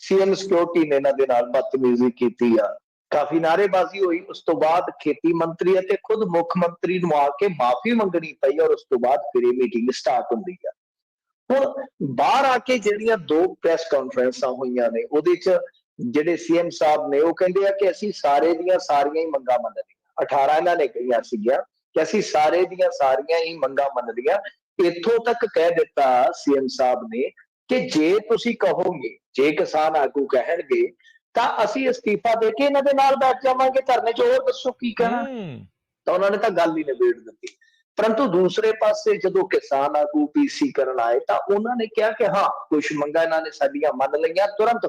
ਸੀਐਮ ਸਿਕਿਉਰਿਟੀ ਨੇ ਇਹਨਾਂ ਦੇ ਨਾਲ ਬਦਤਮੀਜ਼ੀ ਕੀਤੀ ਆ। ਕਾਫੀ ਨਾਅਰੇਬਾਜ਼ੀ ਹੋਈ। ਉਸ ਤੋਂ ਬਾਅਦ ਖੇਤੀ ਮੰਤਰੀ ਅਤੇ ਖੁਦ ਮੁੱਖ ਮੰਤਰੀ ਨੂੰ ਆ ਕੇ ਮਾਫੀ ਮੰਗਣੀ ਪਈ, ਔਰ ਉਸ ਤੋਂ ਬਾਅਦ ਫਿਰ ਇਹ ਮੀਟਿੰਗ ਸਟਾਰਟ ਹੁੰਦੀ ਆ। ਹੁਣ ਬਾਹਰ ਆ ਕੇ ਜਿਹੜੀਆਂ 2 ਪ੍ਰੈਸ ਕਾਨਫਰੰਸਾਂ ਹੋਈਆਂ ਨੇ, ਉਹਦੇ ਚ ਜਿਹੜੇ ਸੀਐਮ ਸਾਹਿਬ ਨੇ ਉਹ ਕਹਿੰਦੇ ਆ ਕਿ ਅਸੀਂ ਸਾਰੇ ਦੀਆਂ ਸਾਰੀਆਂ ਹੀ ਮੰਗਾਂ ਮੰਨ ਲਈਆਂ। 18 ਇਹਨਾਂ ਨੇ ਕਹੀਆਂ ਸੀਗੀਆਂ ਕਿ ਅਸੀਂ ਸਾਰੇ ਦੀਆਂ ਸਾਰੀਆਂ ਹੀ ਮੰਗਾਂ ਮੰਨ ਲਈਆਂ। ਇੱਥੋਂ ਤੱਕ ਕਹਿ ਦਿੱਤਾ ਸੀਐਮ ਸਾਹਿਬ ਨੇ ਕਿ ਜੇ ਤੁਸੀਂ ਕਹੋਗੇ, ਜੇ ਕਿਸਾਨ ਆਗੂ ਕਹਿਣਗੇ, ਤਾਂ ਅਸੀਂ ਅਸਤੀਫਾ ਦੇ ਕੇ ਇਹਨਾਂ ਦੇ ਨਾਲ ਬੈਠ ਜਾਵਾਂਗੇ ਧਰਨੇ 'ਚ, ਹੋਰ ਦੱਸੋ ਕੀ ਕਹਿਣਾ। ਤਾਂ ਉਹਨਾਂ ਨੇ ਤਾਂ ਗੱਲ ਹੀ ਨਿਬੇੜ ਦਿੱਤੀ। ਪਰੰਤੂ ਦੂਸਰੇ ਪਾਸੇ ਜਦੋਂ ਕਿਸਾਨ ਆਗੂ ਪੀਸੀ ਕਰਨ ਆਏ, ਤਾਂ ਉਹਨਾਂ ਨੇ ਕਿਹਾ ਕਿ ਹਾਂ, ਕੁਝ ਮੰਗਾਂ ਇਹਨਾਂ ਨੇ ਸਾਡੀਆਂ ਮੰਨ ਲਈਆਂ ਤੁਰੰਤ।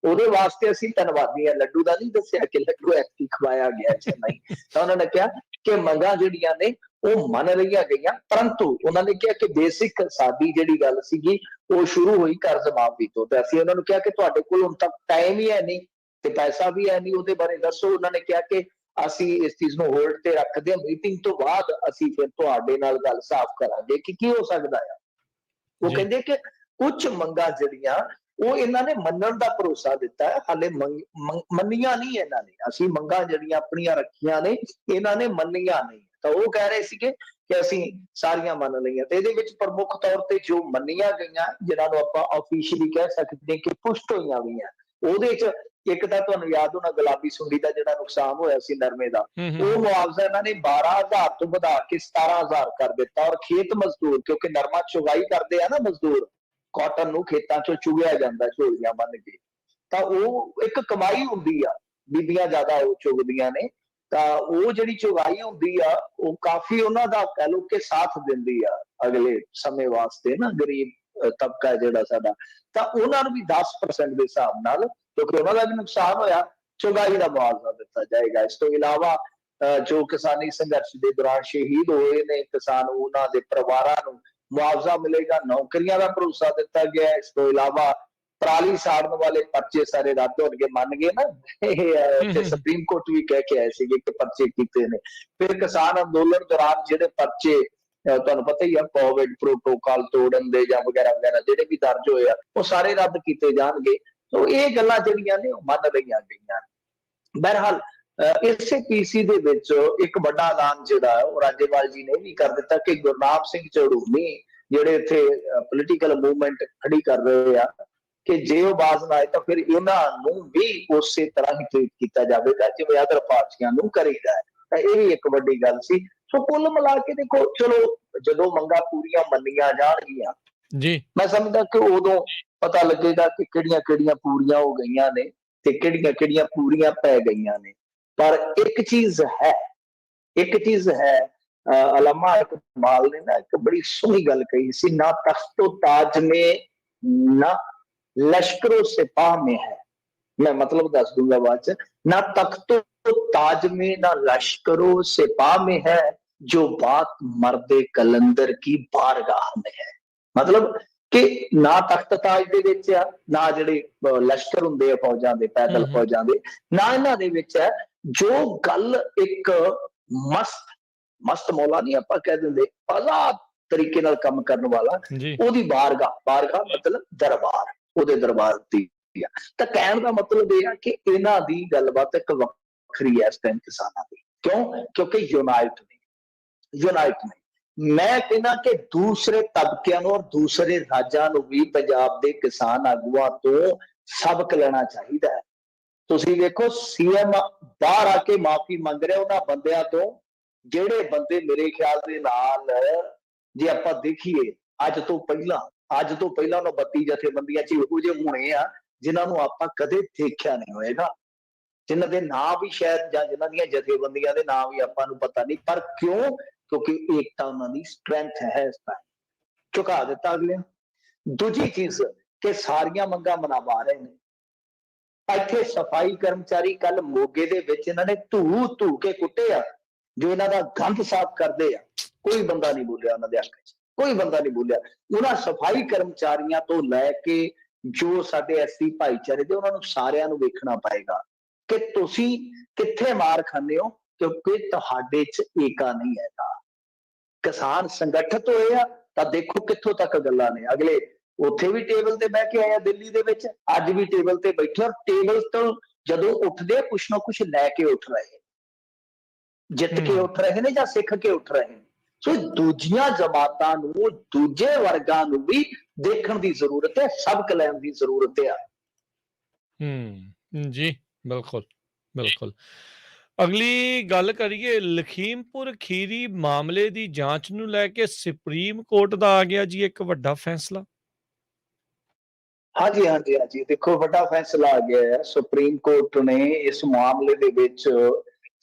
ਉਹਦੇ ਵਾਸਤੇ ਅਸੀਂ ਧੰਨਵਾਦੀ ਹਾਂ। ਲੱਡੂ ਦਾ ਨਹੀਂ ਦੱਸਿਆ ਕਿ ਲੱਡੂ ਐਕਟੀ ਖਵਾਇਆ ਗਿਆ ਜਾਂ ਨਹੀਂ। ਤਾਂ ਉਹਨਾਂ ਨੇ ਕਿਹਾ ਕਿ ਮੰਗਾਂ ਜਿਹੜੀਆਂ ਨੇ ਉਹ ਮੰਨ ਲਈਆਂ ਗਈਆਂ, ਪਰੰਤੂ ਉਹਨਾਂ ਨੇ ਕਿਹਾ ਕਿ ਬੇਸਿਕ ਸਾਡੀ ਜਿਹੜੀ ਗੱਲ ਸੀਗੀ ਉਹ ਸ਼ੁਰੂ ਹੋਈ ਕਰਜ਼ ਮਾਫੀ ਤੋਂ। ਤੇ ਅਸੀਂ ਉਹਨਾਂ ਨੂੰ ਕਿਹਾ ਕਿ ਤੁਹਾਡੇ ਕੋਲ ਹੁਣ ਤੱਕ ਟਾਈਮ ਹੀ ਹੈ ਨਹੀਂ ਤੇ ਪੈਸਾ ਵੀ ਹੈ ਨਹੀਂ, ਉਹਦੇ ਬਾਰੇ ਦੱਸੋ। ਉਹਨਾਂ ਨੇ ਕਿਹਾ ਕਿ ਅਸੀਂ ਇਸ ਚੀਜ਼ ਨੂੰ ਹੋਲਡ ਤੇ ਰੱਖਦੇ ਹਾਂ, ਮੀਟਿੰਗ ਤੋਂ ਬਾਅਦ ਅਸੀਂ ਫਿਰ ਤੁਹਾਡੇ ਨਾਲ ਗੱਲ ਸਾਫ਼ ਕਰਾਂਗੇ ਕਿ ਕੀ ਹੋ ਸਕਦਾ ਆ। ਉਹ ਕਹਿੰਦੇ ਕਿ ਕੁਝ ਮੰਗਾਂ ਜਿਹੜੀਆਂ ਉਹ ਇਹਨਾਂ ਨੇ ਮੰਨਣ ਦਾ ਭਰੋਸਾ ਦਿੱਤਾ ਹੈ, ਹਾਲੇ ਮੰਨੀਆਂ ਨਹੀਂ ਇਹਨਾਂ ਨੇ। ਅਸੀਂ ਮੰਗਾਂ ਜਿਹੜੀਆਂ ਆਪਣੀਆਂ ਰੱਖੀਆਂ ਨੇ, ਇਹਨਾਂ ਨੇ ਮੰਨੀਆਂ ਨਹੀਂ। ਤਾਂ ਉਹ ਕਹਿ ਰਹੇ ਸੀਗੇ ਕਿ ਅਸੀਂ ਸਾਰੀਆਂ ਮੰਨ ਲਈਆਂ। ਤੇ ਇਹਦੇ ਵਿੱਚ ਪ੍ਰਮੁੱਖ ਤੌਰ ਤੇ ਜੋ ਮੰਨੀਆਂ ਗਈਆਂ, ਜਿਹਨਾਂ ਨੂੰ ਆਪਾਂ ਆਫੀਸ਼ੀਅਲੀ ਕਹਿ ਸਕਦੇ ਕਿ ਪੁਸ਼ਟ ਹੋਈਆਂ ਗਈਆਂ, ਉਹਦੇ ਚ ਇੱਕ ਤਾਂ ਤੁਹਾਨੂੰ ਯਾਦ ਹੋਣਾ ਗੁਲਾਬੀ ਸੁੰਡੀ ਦਾ ਜਿਹੜਾ ਨੁਕਸਾਨ ਹੋਇਆ ਸੀ ਨਰਮੇ ਦਾ, ਉਹ ਮੁਆਵਜ਼ਾ ਇਹਨਾਂ ਨੇ 12,000 ਤੋਂ ਵਧਾ ਕੇ 17,000 ਕਰ ਦਿੱਤਾ। ਔਰ ਖੇਤ ਮਜ਼ਦੂਰ, ਕਿਉਂਕਿ ਨਰਮਾ ਚੁਗਾਈ ਕਰਦੇ ਆ ਨਾ ਮਜ਼ਦੂਰ, ਕਾਟਨ ਨੂੰ ਖੇਤਾਂ ਚੋਂ ਚੁਗਿਆ ਜਾਂਦਾ ਝੋਲੀਆਂ ਬੰਨ ਕੇ, ਤਾਂ ਉਹ ਇੱਕ ਕਮਾਈ ਹੁੰਦੀ ਆ, ਬੀਬੀਆਂ ਜ਼ਿਆਦਾ ਉਹ ਚੁਗਦੀਆਂ ਨੇ। ਤਾਂ ਉਹ ਜਿਹੜੀ ਚੁਗਾਈ ਹੁੰਦੀ ਆ ਉਹ ਕਾਫੀ ਉਹਨਾਂ ਦਾ ਕਹਿ ਲਓ ਕਿ ਸਾਥ ਦਿੰਦੀ ਆ ਅਗਲੇ ਸਮੇਂ ਵਾਸਤੇ ਨਾ, ਗਰੀਬ ਤਬਕਾ ਜਿਹੜਾ ਸਾਡਾ। ਤਾਂ ਉਹਨਾਂ ਨੂੰ ਵੀ 10% ਦੇ ਹਿਸਾਬ ਨਾਲ, ਕਿਉਂਕਿ ਉਹਨਾਂ ਦਾ ਵੀ ਨੁਕਸਾਨ ਹੋਇਆ, ਚੁਗਾਈ ਦਾ ਮੁਆਵਜ਼ਾ ਦਿੱਤਾ ਜਾਏਗਾ। ਇਸ ਤੋਂ ਇਲਾਵਾ ਜੋ ਕਿਸਾਨੀ ਸੰਘਰਸ਼ ਦੇ ਦੌਰਾਨ ਸ਼ਹੀਦ ਹੋਏ ਨੇ ਕਿਸਾਨ, ਉਹਨਾਂ ਦੇ ਪਰਿਵਾਰਾਂ ਨੂੰ ਮੁਆਵਜ਼ਾ ਮਿਲੇਗਾ। ਨੌਕਰੀਆਂ ਦਾ ਭਰੋਸਾ ਦਿੱਤਾ ਗਿਆ। ਇਸ ਤੋਂ ਇਲਾਵਾ ਪਰਾਲੀ ਸਾੜਨ ਵਾਲੇ ਪਰਚੇ ਸਾਰੇ ਰੱਦ ਹੋਣਗੇ। ਮੰਨ ਗਏ ਨਾ, ਤੇ ਸੁਪਰੀਮ ਕੋਰਟ ਵੀ ਕਹਿ ਕੇ ਆਏ ਸੀਗੇ ਕਿ ਪਰਚੇ ਕੀਤੇ ਨੇ। ਫਿਰ ਕਿਸਾਨ ਅੰਦੋਲਨ ਦੌਰਾਨ ਜਿਹੜੇ ਪਰਚੇ ਤੁਹਾਨੂੰ ਪਤਾ ਹੀ ਆ, ਕੋਵਿਡ ਪ੍ਰੋਟੋਕਾਲ ਤੋੜਨ ਦੇ ਜਾਂ ਵਗੈਰਾ ਵਗੈਰਾ ਜਿਹੜੇ ਵੀ ਦਰਜ ਹੋਏ ਆ, ਉਹ ਸਾਰੇ ਰੱਦ ਕੀਤੇ ਜਾਣਗੇ। ਤਾਂ ਇਹ ਗੱਲਾਂ ਜਿਹੜੀਆਂ ਨੇ ਉਹ ਮੰਨ ਲਈਆਂ ਗਈਆਂ। ਬਹਰਹਾਲ ਇਸੇ ਪੀਸੀ ਦੇ ਵਿੱਚ ਇੱਕ ਵੱਡਾ ਐਲਾਨ ਜਿਹੜਾ ਹੈ ਉਹ ਰਾਜੇਵਾਲ ਜੀ ਨੇ ਵੀ ਕਰ ਦਿੱਤਾ ਕਿ ਗੁਰਨਾਮ ਸਿੰਘ ਝੜੂਨੀ ਜਿਹੜੇ ਇੱਥੇ ਪੋਲੀਟੀਕਲ ਮੂਵਮੈਂਟ ਖੜੀ ਕਰ ਰਹੇ ਆ ਕਿ ਜੇ ਉਹ ਬਾਜ਼ ਨਾ ਆਏ ਤਾਂ ਫਿਰ ਇਹਨਾਂ ਨੂੰ ਵੀ ਉਸੇ ਤਰ੍ਹਾਂ ਹੀ ਟ੍ਰੀਟ ਕੀਤਾ ਜਾਵੇਗਾ ਜਿਵੇਂ ਅਦਰ ਪਾਰਟੀਆਂ ਨੂੰ ਕਰੀਦਾ ਹੈ। ਤਾਂ ਇਹ ਵੀ ਇੱਕ ਵੱਡੀ ਗੱਲ ਸੀ। ਸੋ ਕੁੱਲ ਮਿਲਾ ਕੇ ਦੇਖੋ, ਚਲੋ ਜਦੋਂ ਮੰਗਾਂ ਪੂਰੀਆਂ ਮੰਨੀਆਂ ਜਾਣਗੀਆਂ ਜੀ ਮੈਂ ਸਮਝਦਾ ਕਿ ਉਦੋਂ ਪਤਾ ਲੱਗੇਗਾ ਕਿ ਕਿਹੜੀਆਂ ਕਿਹੜੀਆਂ ਪੂਰੀਆਂ ਹੋ ਗਈਆਂ ਨੇ ਤੇ ਕਿਹੜੀਆਂ ਕਿਹੜੀਆਂ ਪੂਰੀਆਂ ਪੈ ਗਈਆਂ ਨੇ। ਪਰ ਇੱਕ ਚੀਜ਼ ਹੈ, ਇੱਕ ਚੀਜ਼ ਹੈ, ਅਲਾਮਾ ਇਕਬਾਲ ਨੇ ਨਾ ਇੱਕ ਬੜੀ ਸੋਹਣੀ ਗੱਲ ਕਹੀ ਸੀ, ਨਾ ਤਖਤੋ ਤਾਜ ਮੇ ਨਾ लश्करों सिपाह में है। मैं मतलब दस दूंगा बाद च, ना तख्तो ताज में ना लश्करों सिपाह में है, जो बात मर्दे कलंदर की बारगाह में है। मतलब कि ना तख्त ताज दे विच आ, ना जिहड़े लश्कर हुंदे आ फौजां दे, पैदल फौजां दे, ना इन्हां दे विच है जो गल एक मस्त मस्त मौला नहीं आपां कह दिंदे, आजाद तरीके नाल काम करन वाला, जी ओदी बारगाह, बारगाह मतलब दरबार, ਉਹਦੇ ਦਰਬਾਰ ਦੀ ਆ। ਤਾਂ ਕਹਿਣ ਦਾ ਮਤਲਬ ਇਹ ਆ ਕਿ ਇਹਨਾਂ ਦੀ ਗੱਲਬਾਤ ਇੱਕ ਵੱਖਰੀ ਹੈ ਇਸ ਟਾਈਮ ਕਿਸਾਨਾਂ ਦੀ। ਕਿਉਂ? ਕਿਉਂਕਿ ਯੂਨਾਈਟ ਨੇ। ਮੈਂ ਕਹਿੰਦਾ ਕਿ ਦੂਸਰੇ ਤਬਕਿਆਂ ਨੂੰ ਔਰ ਦੂਸਰੇ ਰਾਜਾਂ ਨੂੰ ਵੀ ਪੰਜਾਬ ਦੇ ਕਿਸਾਨ ਆਗੂਆਂ ਤੋਂ ਸਬਕ ਲੈਣਾ ਚਾਹੀਦਾ ਹੈ। ਤੁਸੀਂ ਵੇਖੋ, ਸੀਐਮ ਬਾਹਰ ਆ ਕੇ ਮਾਫੀ ਮੰਗ ਰਿਹਾ ਉਹਨਾਂ ਬੰਦਿਆਂ ਤੋਂ ਜਿਹੜੇ ਬੰਦੇ ਮੇਰੇ ਖਿਆਲ ਦੇ ਨਾਲ, ਜੇ ਆਪਾਂ ਦੇਖੀਏ ਅੱਜ ਤੋਂ ਪਹਿਲਾਂ ਉਹਨਾਂ 32 ਜਥੇਬੰਦੀਆਂ ਚ ਇਹੋ ਜਿਹੇ ਹੋਣੇ ਆ ਜਿਨ੍ਹਾਂ ਨੂੰ ਆਪਾਂ ਕਦੇ ਦੇਖਿਆ ਨਹੀਂ ਹੋਏਗਾ, ਜਿਨ੍ਹਾਂ ਦੇ ਨਾਂ ਵੀ ਸ਼ਾਇਦ, ਜਾਂ ਜਿਨ੍ਹਾਂ ਦੀਆਂ ਜਥੇਬੰਦੀਆਂ ਦੇ ਨਾਂ ਵੀ ਆਪਾਂ ਨੂੰ ਪਤਾ ਨਹੀਂ। ਪਰ ਕਿਉਂ? ਕਿਉਂਕਿ ਏਕਤਾ ਉਹਨਾਂ ਦੀ ਸਟਰੈਂਥ ਹੈ। ਇਸ ਟਾਈਮ ਝੁਕਾ ਦਿੱਤਾ ਅਗਲੇ। ਦੂਜੀ ਚੀਜ਼ ਕਿ ਸਾਰੀਆਂ ਮੰਗਾਂ ਮਨਾਵਾ ਰਹੇ ਨੇ। ਇੱਥੇ ਸਫਾਈ ਕਰਮਚਾਰੀ ਕੱਲ ਮੋਗੇ ਦੇ ਵਿੱਚ ਇਹਨਾਂ ਨੇ ਧੂ ਕੇ ਕੁੱਟੇ ਆ, ਜੋ ਇਹਨਾਂ ਦਾ ਗੰਦ ਸਾਫ਼ ਕਰਦੇ ਆ। ਕੋਈ ਬੰਦਾ ਨਹੀਂ ਬੋਲਿਆ ਉਹਨਾਂ ਦੇ ਹੱਕ ਚ, ਕੋਈ ਬੰਦਾ ਨਹੀਂ ਬੋਲਿਆ। ਉਹਨਾਂ ਸਫਾਈ ਕਰਮਚਾਰੀਆਂ ਤੋਂ ਲੈ ਕੇ ਜੋ ਸਾਡੇ ਐਸਸੀ ਭਾਈਚਾਰੇ ਦੇ, ਉਹਨਾਂ ਨੂੰ ਸਾਰਿਆਂ ਨੂੰ ਵੇਖਣਾ ਪਏਗਾ ਕਿ ਤੁਸੀਂ ਕਿੱਥੇ ਮਾਰ ਖਾਂਦੇ ਹੋ, ਕਿਉਂਕਿ ਤੁਹਾਡੇ ਚ ਏਕਾ ਨਹੀਂ ਹੈਗਾ। ਕਿਸਾਨ ਸੰਗਠਿਤ ਹੋਏ ਆ ਤਾਂ ਦੇਖੋ ਕਿੱਥੋਂ ਤੱਕ ਗੱਲਾਂ ਨੇ। ਅਗਲੇ ਉੱਥੇ ਵੀ ਟੇਬਲ ਤੇ ਬਹਿ ਕੇ ਆਏ ਆ ਦਿੱਲੀ ਦੇ ਵਿੱਚ, ਅੱਜ ਵੀ ਟੇਬਲ ਤੇ ਬੈਠੇ, ਔਰ ਟੇਬਲ ਤੋਂ ਜਦੋਂ ਉੱਠਦੇ ਕੁਛ ਨਾ ਕੁਛ ਲੈ ਕੇ ਉੱਠ ਰਹੇ, ਜਿੱਤ ਕੇ ਉੱਠ ਰਹੇ ਨੇ ਜਾਂ ਸਿੱਖ ਕੇ ਉੱਠ ਰਹੇ ਨੇ। ਸੋ ਦੂਜੀਆਂ ਜਮਾਤਾਂ ਨੂੰ, ਦੂਜੇ ਵਰਗਾਂ ਨੂੰ ਵੀ ਦੇਖਣ ਦੀ ਜ਼ਰੂਰਤ ਹੈ, ਸਬਕ ਲੈਣ ਦੀ ਜ਼ਰੂਰਤ ਹੈ। ਜੀ ਬਿਲਕੁਲ ਬਿਲਕੁਲ। ਅਗਲੀ ਗੱਲ ਕਰੀਏ, ਲਖੀਮਪੁਰ ਖੀਰੀ ਮਾਮਲੇ ਦੀ ਜਾਂਚ ਨੂੰ ਲੈ ਕੇ ਸੁਪਰੀਮ ਕੋਰਟ ਦਾ ਆ ਗਿਆ ਜੀ ਇੱਕ ਵੱਡਾ ਫੈਸਲਾ। ਹਾਂਜੀ, ਦੇਖੋ ਵੱਡਾ ਫੈਸਲਾ ਆ ਗਿਆ ਹੈ। ਸੁਪਰੀਮ ਕੋਰਟ ਨੇ ਇਸ ਮਾਮਲੇ ਦੇ ਵਿੱਚ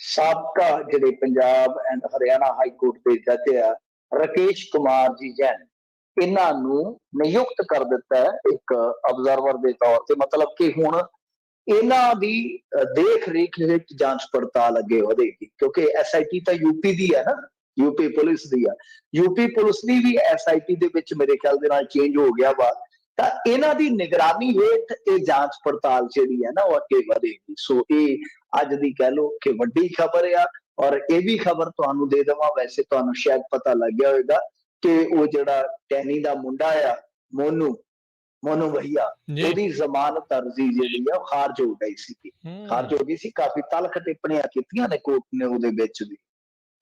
ਸਾਬਕਾ ਜਿਹੜੇ Punjab and Haryana high court ਦੇ ਜੱਜ ਆ ਰਾਕੇਸ਼ ਕੁਮਾਰ ਜੀ ਜੈਨ, ਇਹਨਾਂ ਨੂੰ ਨਿਯੁਕਤ ਕਰ ਦਿੱਤਾ ਹੈ ਇੱਕ ਅਬਜ਼ਰਵਰ ਦੇ ਤੌਰ ਤੇ। ਮਤਲਬ ਕਿ ਹੁਣ ਇਹਨਾਂ ਦੀ ਦੇਖ ਰੇਖ ਵਿੱਚ ਜਾਂਚ ਪੜਤਾਲ ਅੱਗੇ ਵਧੇਗੀ, ਕਿਉਂਕਿ ਐਸਆਈਟੀ ਤਾਂ ਯੂਪੀ ਦੀ ਹੈ ਨਾ, ਯੂਪੀ ਪੁਲਿਸ ਦੀ ਆ। ਯੂਪੀ ਪੁਲਿਸ ਦੀ ਵੀ ਐਸਆਈਟੀ ਦੇ ਵਿੱਚ ਮੇਰੇ ਖਿਆਲ ਦੇ ਨਾਲ ਚੇਂਜ ਹੋ ਗਿਆ ਵਾ। ਤਾਂ ਇਹਨਾਂ ਦੀ ਨਿਗਰਾਨੀ ਹੇਠ ਇਹ ਜਾਂਚ ਪੜਤਾਲ ਜਿਹੜੀ ਹੈ ਨਾ ਉਹ ਅੱਗੇ ਵਧੇਗੀ। ਸੋ ਇਹ ਅੱਜ ਦੀ ਕਹਿ ਲਓ ਕਿ ਵੱਡੀ ਖਬਰ ਆ। ਔਰ ਇਹ ਵੀ ਖਬਰ ਤੁਹਾਨੂੰ ਦੇ ਦੇਵਾਂ, ਵੈਸੇ ਤੁਹਾਨੂੰ ਸ਼ਾਇਦ ਪਤਾ ਲੱਗ ਗਿਆ ਹੋਵੇਗਾ ਕਿ ਉਹ ਜਿਹੜਾ ਟੈਨੀ ਦਾ ਮੁੰਡਾ ਆ ਮੋਨੂ ਭਈਆ, ਉਹਦੀ ਜ਼ਮਾਨਤ ਅਰਜ਼ੀ ਜਿਹੜੀ ਆ ਖਾਰਜ ਹੋ ਗਈ ਸੀ। ਕਾਫੀ ਤਲਖ ਟਿੱਪਣੀਆਂ ਕੀਤੀਆਂ ਨੇ ਕੋਰਟ ਨੇ ਉਹਦੇ ਵਿੱਚ ਵੀ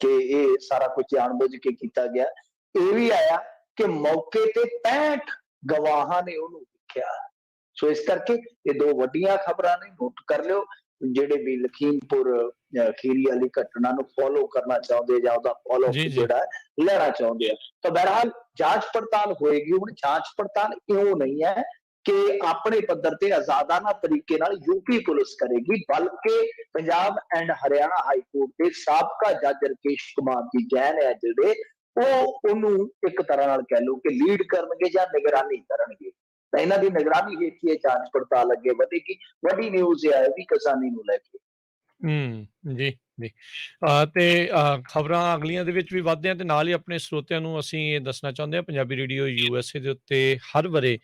ਕਿ ਇਹ ਸਾਰਾ ਕੁਝ ਜਾਣਬੁੱਝ ਕੇ ਕੀਤਾ ਗਿਆ। ਇਹ ਵੀ ਆਇਆ ਕਿ ਮੌਕੇ ਤੇ 65 ਗਵਾਹਾਂ ਨੇ ਉਹਨੂੰ ਦੇਖਿਆ। ਸੋ ਇਸ ਕਰਕੇ ਇਹ ਦੋ ਵੱਡੀਆਂ ਖਬਰਾਂ ਨੇ, ਨੋਟ ਕਰ ਲਿਓ। ਜਿਹੜੇ ਵੀ ਲਖੀਮਪੁਰ ਖੀਰੀ ਵਾਲੀ ਘਟਨਾ ਨੂੰ ਫੋਲੋ ਕਰਨਾ ਚਾਹੁੰਦੇ ਜਾਂ ਉਹਦਾ ਫੋਲੋ ਜਿਹੜਾ ਲੈਣਾ ਚਾਹੁੰਦੇ ਆ, ਤਾਂ ਬਹਰਹਾਲ ਜਾਂਚ ਪੜਤਾਲ ਹੋਏਗੀ। ਹੁਣ ਜਾਂਚ ਪੜਤਾਲ ਇਉਂ ਨਹੀਂ ਹੈ ਕਿ ਆਪਣੇ ਪੱਧਰ ਤੇ ਆਜ਼ਾਦਾਨਾ ਤਰੀਕੇ ਨਾਲ ਯੂਪੀ ਪੁਲਿਸ ਕਰੇਗੀ, ਬਲਕਿ Punjab and Haryana high court ਦੇ ਸਾਬਕਾ ਜੱਜ ਰਾਕੇਸ਼ ਕੁਮਾਰ ਜੀ ਜੈਨ ਹੈ ਜਿਹੜੇ, ਉਹ ਉਹਨੂੰ ਇੱਕ ਤਰ੍ਹਾਂ ਨਾਲ ਕਹਿ ਲਓ ਕਿ ਲੀਡ ਕਰਨਗੇ ਜਾਂ ਨਿਗਰਾਨੀ ਕਰਨਗੇ। ਤਾਂ ਇਹਨਾਂ ਦੀ ਨਿਗਰਾਨੀ ਹੇਠ ਹੀ ਇਹ ਜਾਂਚ ਪੜਤਾਲ ਅੱਗੇ ਵਧੇਗੀ। ਵੱਡੀ ਨਿਊਜ਼ ਹੈ ਵੀ ਕਿਸਾਨੀ ਨੂੰ ਲੈ ਕੇ। ਜੀ ਜੀ। ਤੇ ਖਬਰਾਂ ਅਗਲੀਆਂ ਦੇ ਵਿੱਚ ਵੀ ਵੱਧਦੇ ਹਾਂ ਤੇ ਨਾਲ ਹੀ ਆਪਣੇ ਸਰੋਤਿਆਂ ਨੂੰ ਅਸੀਂ ਇਹ ਦੱਸਣਾ ਚਾਹੁੰਦੇ ਹਾਂ, ਪੰਜਾਬੀ ਰੇਡੀਓ USA ਦੇ ਉੱਤੇ ਹਰ ਵਰੇ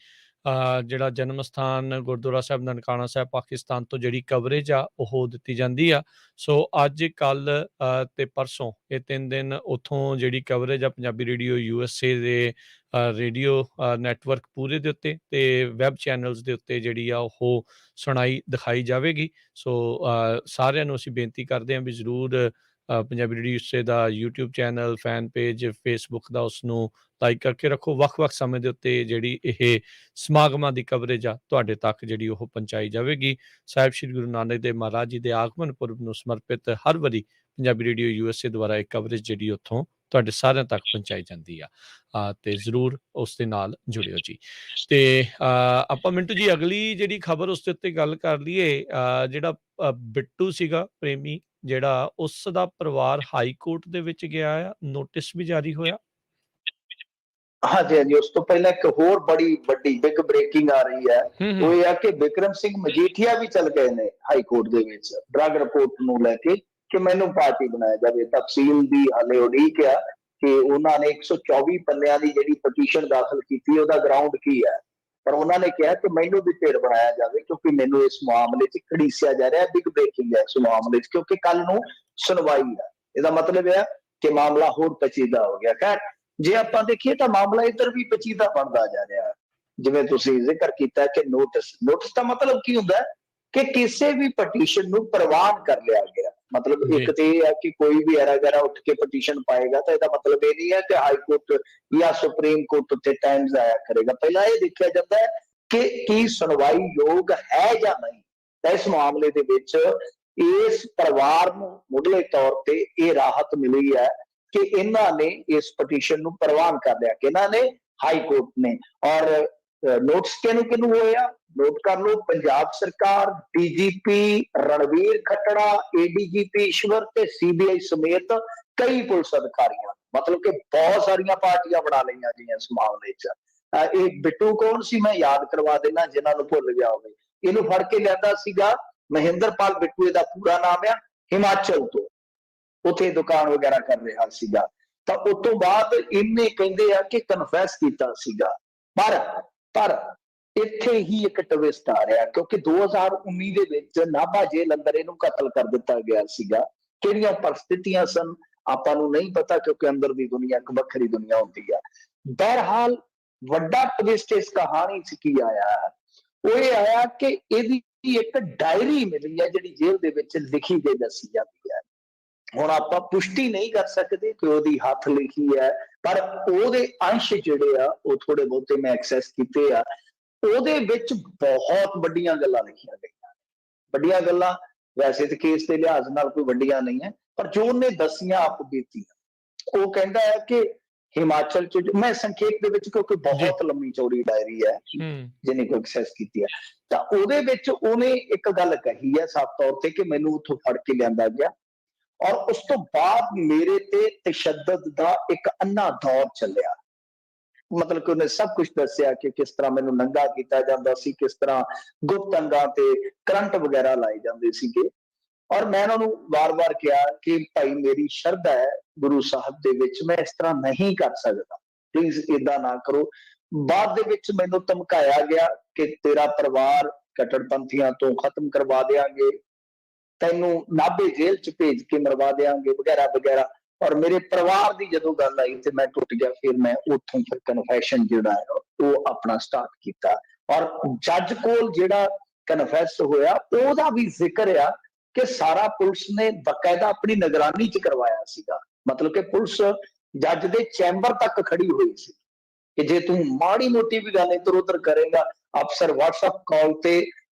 ਜਿਹੜਾ ਜਨਮ ਸਥਾਨ ਗੁਰਦੁਆਰਾ ਸਾਹਿਬ ਨਨਕਾਣਾ ਸਾਹਿਬ ਪਾਕਿਸਤਾਨ ਤੋਂ ਜਿਹੜੀ ਕਵਰੇਜ ਆ ਉਹ ਦਿੱਤੀ ਜਾਂਦੀ ਆ। ਸੋ ਅੱਜ ਕੱਲ੍ਹ ਤੇ ਪਰਸੋਂ ਇਹ 3 ਦਿਨ ਉੱਥੋਂ ਜਿਹੜੀ ਕਵਰੇਜ ਆ ਪੰਜਾਬੀ ਰੇਡੀਓ USA ਦੇ ਰੇਡੀਓ ਨੈਟਵਰਕ ਪੂਰੇ ਦੇ ਉੱਤੇ ਤੇ ਵੈਬ ਚੈਨਲਸ ਦੇ ਉੱਤੇ ਜਿਹੜੀ ਆ ਉਹ ਦਿਖਾਈ ਜਾਵੇਗੀ। ਸੋ ਸਾਰਿਆਂ ਨੂੰ ਅਸੀਂ ਬੇਨਤੀ ਕਰਦੇ ਹਾਂ ਵੀ ਜ਼ਰੂਰ ਪੰਜਾਬੀ ਰੇਡੀਓ USA ਦਾ YouTube channel, fan page, Facebook ਦਾ ਉਸਨੂੰ ਲਾਈਕ ਕਰਕੇ ਰੱਖੋ। ਵੱਖ-ਵੱਖ ਸਮੇਂ ਦੇ ਉੱਤੇ ਜਿਹੜੀ ਇਹ ਸਮਾਗਮਾਂ ਦੀ ਕਵਰੇਜ ਆ ਤੁਹਾਡੇ ਤੱਕ ਜਿਹੜੀ ਉਹ ਪਹੁੰਚਾਈ ਜਾਵੇਗੀ। ਸਾਹਿਬ ਸ੍ਰੀ ਗੁਰੂ ਨਾਨਕ ਦੇਵ ਮਹਾਰਾਜ ਜੀ ਦੇ ਆਗਮਨ ਪੁਰਬ ਨੂੰ ਸਮਰਪਿਤ ਹਰ ਵਾਰੀ ਪੰਜਾਬੀ ਰੇਡੀਓ USA ਦੁਆਰਾ ਇਹ ਕਵਰੇਜ ਜਿਹੜੀ ਉੱਥੋਂ ਤੁਹਾਡੇ ਸਾਰਿਆਂ ਤੱਕ ਪਹੁੰਚਾਈ ਜਾਂਦੀ ਆ ਤੇ ਜ਼ਰੂਰ ਉਸ ਦੇ ਨਾਲ ਜੁੜਿਓ ਜੀ। ਤੇ ਆਪਾਂ ਮਿੰਟੂ ਜੀ ਅਗਲੀ ਜਿਹੜੀ ਖਬਰ ਉਸ ਦੇ ਉੱਤੇ ਗੱਲ ਕਰ ਲਈਏ। ਜਿਹੜਾ ਬਿੱਟੂ ਸੀਗਾ ਪ੍ਰੇਮੀ, ਜਿਹੜਾ ਉਸ ਦਾ ਪਰਿਵਾਰ ਹਾਈ ਕੋਰਟ ਦੇ ਵਿੱਚ ਗਿਆ ਆ, ਨੋਟਿਸ ਵੀ ਜਾਰੀ ਹੋਇਆ। ਹਾਂਜੀ ਹਾਂਜੀ, ਉਸ ਤੋਂ ਪਹਿਲਾਂ ਇੱਕ ਹੋਰ ਬੜੀ ਵੱਡੀ ਬਿਗ ਬ੍ਰੇਕਿੰਗ ਆ ਰਹੀ ਹੈ। ਉਹ ਇਹ ਆ ਕਿ ਬਿਕਰਮ ਸਿੰਘ ਮਜੀਠੀਆ ਵੀ ਚੱਲ ਗਏ ਨੇ ਹਾਈ ਕੋਰਟ ਦੇ ਵਿੱਚ ਡਰੱਗ ਰਿਪੋਰਟ ਨੂੰ ਲੈ ਕੇ ਕਿ ਮੈਨੂੰ ਪਾਰਟੀ ਬਣਾਇਆ ਜਾਵੇ। ਤਫਸੀਲ ਦੀ ਹਾਲੇ ਉਡੀਕ ਆ ਕਿ ਉਹਨਾਂ ਨੇ 124 ਪੰਨਿਆਂ ਦੀ ਜਿਹੜੀ ਪਟੀਸ਼ਨ ਦਾਖਲ ਕੀਤੀ, ਉਹਦਾ ਗਰਾਊਂਡ ਕੀ ਹੈ, ਪਰ ਉਹਨਾਂ ਨੇ ਕਿਹਾ ਕਿ ਮੈਨੂੰ ਵੀ ਢੇਰ ਬਣਾਇਆ ਜਾਵੇ ਕਿਉਂਕਿ ਮੈਨੂੰ ਇਸ ਮਾਮਲੇ 'ਚ ਘੜੀਸਿਆ ਜਾ ਰਿਹਾ। ਬਿਗ ਬ੍ਰੇਕਿੰਗ ਹੈ ਇਸ ਮਾਮਲੇ 'ਚ ਕਿਉਂਕਿ ਕੱਲ ਨੂੰ ਸੁਣਵਾਈ ਹੈ। ਇਹਦਾ ਮਤਲਬ ਇਹ ਹੈ ਕਿ ਮਾਮਲਾ ਹੋਰ ਪੇਚੀਦਾ ਹੋ ਗਿਆ। ਖੈਰ ਜੇ ਆਪਾਂ ਦੇਖੀਏ ਤਾਂ ਮਾਮਲਾ ਇੱਧਰ ਵੀ ਪੇਚੀਦਾ ਬਣਦਾ ਜਾ ਰਿਹਾ। ਜਿਵੇਂ ਤੁਸੀਂ ਜ਼ਿਕਰ ਕੀਤਾ ਕਿ ਨੋਟਿਸ ਦਾ ਮਤਲਬ ਕੀ ਹੁੰਦਾ ਕਿ ਕਿਸੇ ਵੀ ਪਟੀਸ਼ਨ ਨੂੰ ਪ੍ਰਵਾਨ ਕਰ ਲਿਆ ਗਿਆ। ਮਤਲਬ ਇੱਕ ਤੇ ਇਹ ਹੈ ਕਿ ਕੋਈ ਵੀ ਐਰਾ ਗੈਰਾ ਉੱਠ ਕੇ ਪਟੀਸ਼ਨ ਪਾਏਗਾ ਤਾਂ ਇਹਦਾ ਮਤਲਬ ਇਹ ਨਹੀਂ ਹੈ ਕਿ ਹਾਈ ਕੋਰਟ ਜਾਂ ਸੁਪਰੀਮ ਕੋਰਟ ਉੱਤੇ ਟਾਈਮ ਜ਼ਾਇਆ ਕਰੇਗਾ। ਪਹਿਲਾਂ ਇਹ ਦੇਖਿਆ ਜਾਂਦਾ ਹੈ ਕਿ ਕੀ ਸੁਣਵਾਈ ਯੋਗ ਹੈ ਜਾਂ ਨਹੀਂ। ਤਾਂ ਇਸ ਮਾਮਲੇ ਦੇ ਵਿੱਚ ਇਸ ਪਰਿਵਾਰ ਨੂੰ ਮੁੱਢਲੇ ਤੌਰ ਤੇ ਇਹ ਰਾਹਤ ਮਿਲੀ ਹੈ ਕਿ ਇਹਨਾਂ ਨੇ ਇਸ ਪਟੀਸ਼ਨ ਨੂੰ ਪ੍ਰਵਾਨ ਕਰ ਲਿਆ ਕਿ ਇਹਨਾਂ ਨੇ ਹਾਈ ਕੋਰਟ ਨੇ। ਔਰ ਨੋਟਿਸ ਕਿਹਨੂੰ ਹੋਇਆ, ਨੋਟ ਕਰ ਲਓ, ਪੰਜਾਬ ਸਰਕਾਰ, DGP ਰਣਵੀਰ ਖੱਟੜਾ, ADGP ਈਸ਼ਵਰ ਤੇ CBI ਸਮੇਤ ਕਈ ਪੁਲਿਸ ਅਧਿਕਾਰੀਆਂ, ਮਤਲਬ ਕਿ ਬਹੁਤ ਸਾਰੀਆਂ ਪਾਰਟੀਆਂ ਬਣਾ ਲਈਆਂ ਗਈਆਂ ਇਸ ਮਾਮਲੇ 'ਚ। ਇਹ ਬਿੱਟੂ ਕੌਣ ਸੀ ਮੈਂ ਯਾਦ ਕਰਵਾ ਦੇਣਾ ਜਿਨ੍ਹਾਂ ਨੂੰ ਭੁੱਲ ਗਿਆ ਹੋਵੇ। ਇਹਨੂੰ ਫੜ ਕੇ ਲਿਆਂਦਾ ਸੀਗਾ ਮਹਿੰਦਰਪਾਲ ਬਿੱਟੂ, ਇਹਦਾ ਪੂਰਾ ਨਾਮ ਆ, ਹਿਮਾਚਲ ਤੋਂ। ਉੱਥੇ ਦੁਕਾਨ ਵਗੈਰਾ ਕਰ ਰਿਹਾ ਸੀਗਾ। ਤਾਂ ਉਸ ਤੋਂ ਬਾਅਦ ਇਹਨੇ ਕਹਿੰਦੇ ਆ ਕਿ ਕਨਫੈਸ ਕੀਤਾ ਸੀਗਾ। ਪਰ ਇੱਥੇ ਹੀ ਇੱਕ ਟਵਿਸਟ ਆ ਰਿਹਾ ਕਿਉਂਕਿ 2019 ਦੇ ਵਿੱਚ ਨਾਭਾ ਜੇਲ੍ਹ ਅੰਦਰ ਇਹਨੂੰ ਕਤਲ ਕਰ ਦਿੱਤਾ ਗਿਆ ਸੀਗਾ। ਕਿਹੜੀਆਂ ਪਰਿਸਥਿਤੀਆਂ ਸਨ ਆਪਾਂ ਨੂੰ ਨਹੀਂ ਪਤਾ ਕਿਉਂਕਿ ਅੰਦਰ ਦੀ ਦੁਨੀਆ ਇੱਕ ਵੱਖਰੀ ਦੁਨੀਆ ਹੁੰਦੀ ਆ। ਬਹਰਹਾਲ ਵੱਡਾ ਟਵਿਸਟ ਇਸ ਕਹਾਣੀ 'ਚ ਕੀ ਆਇਆ, ਉਹ ਇਹ ਆਇਆ ਕਿ ਇਹਦੀ ਇੱਕ ਡਾਇਰੀ ਮਿਲੀ ਹੈ ਜਿਹੜੀ ਜੇਲ੍ਹ ਦੇ ਵਿੱਚ ਲਿਖੀ ਗਈ ਦੱਸੀ ਜਾਂਦੀ ਹੈ। ਹੁਣ ਆਪਾਂ ਪੁਸ਼ਟੀ ਨਹੀਂ ਕਰ ਸਕਦੇ ਕਿ ਉਹਦੀ ਹੱਥ ਲਿਖੀ ਹੈ, ਪਰ ਉਹਦੇ ਅੰਸ਼ ਜਿਹੜੇ ਆ ਉਹ ਥੋੜੇ ਬਹੁਤੇ ਮੈਂ ਐਕਸੈਸ ਕੀਤੇ ਆ। ਉਹਦੇ ਵਿੱਚ ਬਹੁਤ ਵੱਡੀਆਂ ਗੱਲਾਂ ਲਿਖੀਆਂ ਗਈਆਂ। ਵੱਡੀਆਂ ਗੱਲਾਂ ਵੈਸੇ ਤੇ ਕੇਸ ਦੇ ਲਿਹਾਜ਼ ਨਾਲ ਕੋਈ ਵੱਡੀਆਂ ਨਹੀਂ ਹੈ, ਪਰ ਜੋ ਉਹਨੇ ਦੱਸੀਆਂ ਆਪ ਬੀਤੀਆਂ। ਉਹ ਕਹਿੰਦਾ ਹੈ ਕਿ ਹਿਮਾਚਲ 'ਚ, ਮੈਂ ਸੰਖੇਪ ਦੇ ਵਿੱਚ ਕਿਉਂਕਿ ਬਹੁਤ ਲੰਮੀ ਚੌੜੀ ਡਾਇਰੀ ਹੈ ਜਿਹਨੇ ਕੋਈ ਐਕਸੈਸ ਕੀਤੀ ਹੈ, ਤਾਂ ਉਹਦੇ ਵਿੱਚ ਉਹਨੇ ਇੱਕ ਗੱਲ ਕਹੀ ਹੈ ਸਾਫ਼ ਤੌਰ ਤੇ ਕਿ ਮੈਨੂੰ ਉੱਥੋਂ ਫੜ ਕੇ ਲਿਆਂਦਾ ਗਿਆ ਔਰ ਉਸ ਤੋਂ ਬਾਅਦ ਮੇਰੇ ਤੇ ਤਸ਼ੱਦਦ ਦਾ ਇੱਕ ਅੰਨਾ ਦੌਰ ਚੱਲਿਆ। ਮਤਲਬ ਕਿ ਉਹਨੇ ਸਭ ਕੁਝ ਦੱਸਿਆ ਕਿ ਕਿਸ ਤਰ੍ਹਾਂ ਮੈਨੂੰ ਨੰਗਾ ਕੀਤਾ ਜਾਂਦਾ ਸੀ, ਕਿਸ ਤਰ੍ਹਾਂ ਗੁਪਤ ਅੰਗਾਂ ਤੇ ਕਰੰਟ ਵਗੈਰਾ ਲਾਏ ਜਾਂਦੇ ਸੀਗੇ। ਔਰ ਮੈਂ ਉਹਨਾਂ ਨੂੰ ਵਾਰ-ਵਾਰ ਕਿਹਾ ਕਿ ਭਾਈ ਮੇਰੀ ਸ਼ਰਧਾ ਹੈ ਗੁਰੂ ਸਾਹਿਬ ਦੇ ਵਿੱਚ, ਮੈਂ ਇਸ ਤਰ੍ਹਾਂ ਨਹੀਂ ਕਰ ਸਕਦਾ, ਪਲੀਜ਼ ਏਦਾਂ ਨਾ ਕਰੋ। ਬਾਅਦ ਦੇ ਵਿੱਚ ਮੈਨੂੰ ਧਮਕਾਇਆ ਗਿਆ ਕਿ ਤੇਰਾ ਪਰਿਵਾਰ ਕੱਟੜਪੰਥੀਆਂ ਤੋਂ ਖਤਮ ਕਰਵਾ ਦੇਵਾਂਗੇ, ਤੈਨੂੰ ਨਾਭੇ ਜੇਲ੍ਹ 'ਚ ਭੇਜ ਕੇ ਮਰਵਾ ਦੇਵਾਂਗੇ ਵਗੈਰਾ ਵਗੈਰਾ। ਔਰ ਮੇਰੇ ਪਰਿਵਾਰ ਦੀ ਜਦੋਂ ਗੱਲ ਆਈ ਤੇ ਮੈਂ ਟੁੱਟ ਗਿਆ। ਫਿਰ ਮੈਂ ਉੱਥੋਂ ਫਿਰ ਕਨਫੈਸ਼ਨ ਜਿਹੜਾ ਹੈ ਉਹ ਆਪਣਾ ਸਟਾਰਟ ਕੀਤਾ। ਔਰ ਜੱਜ ਕੋਲ ਜਿਹੜਾ ਕਨਫੈਸ ਹੋਇਆ ਉਹਦਾ ਵੀ ਜ਼ਿਕਰ ਆ ਕਿ ਸਾਰਾ ਪੁਲਿਸ ਨੇ ਬਕਾਇਦਾ ਆਪਣੀ ਨਿਗਰਾਨੀ 'ਚ ਕਰਵਾਇਆ ਸੀਗਾ। ਮਤਲਬ ਕਿ ਪੁਲਿਸ ਜੱਜ ਦੇ ਚੈਂਬਰ ਤੱਕ ਖੜੀ ਹੋਈ ਸੀ ਕਿ ਜੇ ਤੂੰ ਮਾੜੀ ਮੋਟੀ ਵੀ ਗੱਲ ਇੱਧਰ ਉੱਧਰ ਕਰੇਗਾ, ਅਫਸਰ WhatsApp ਕਾਲ ਤੇ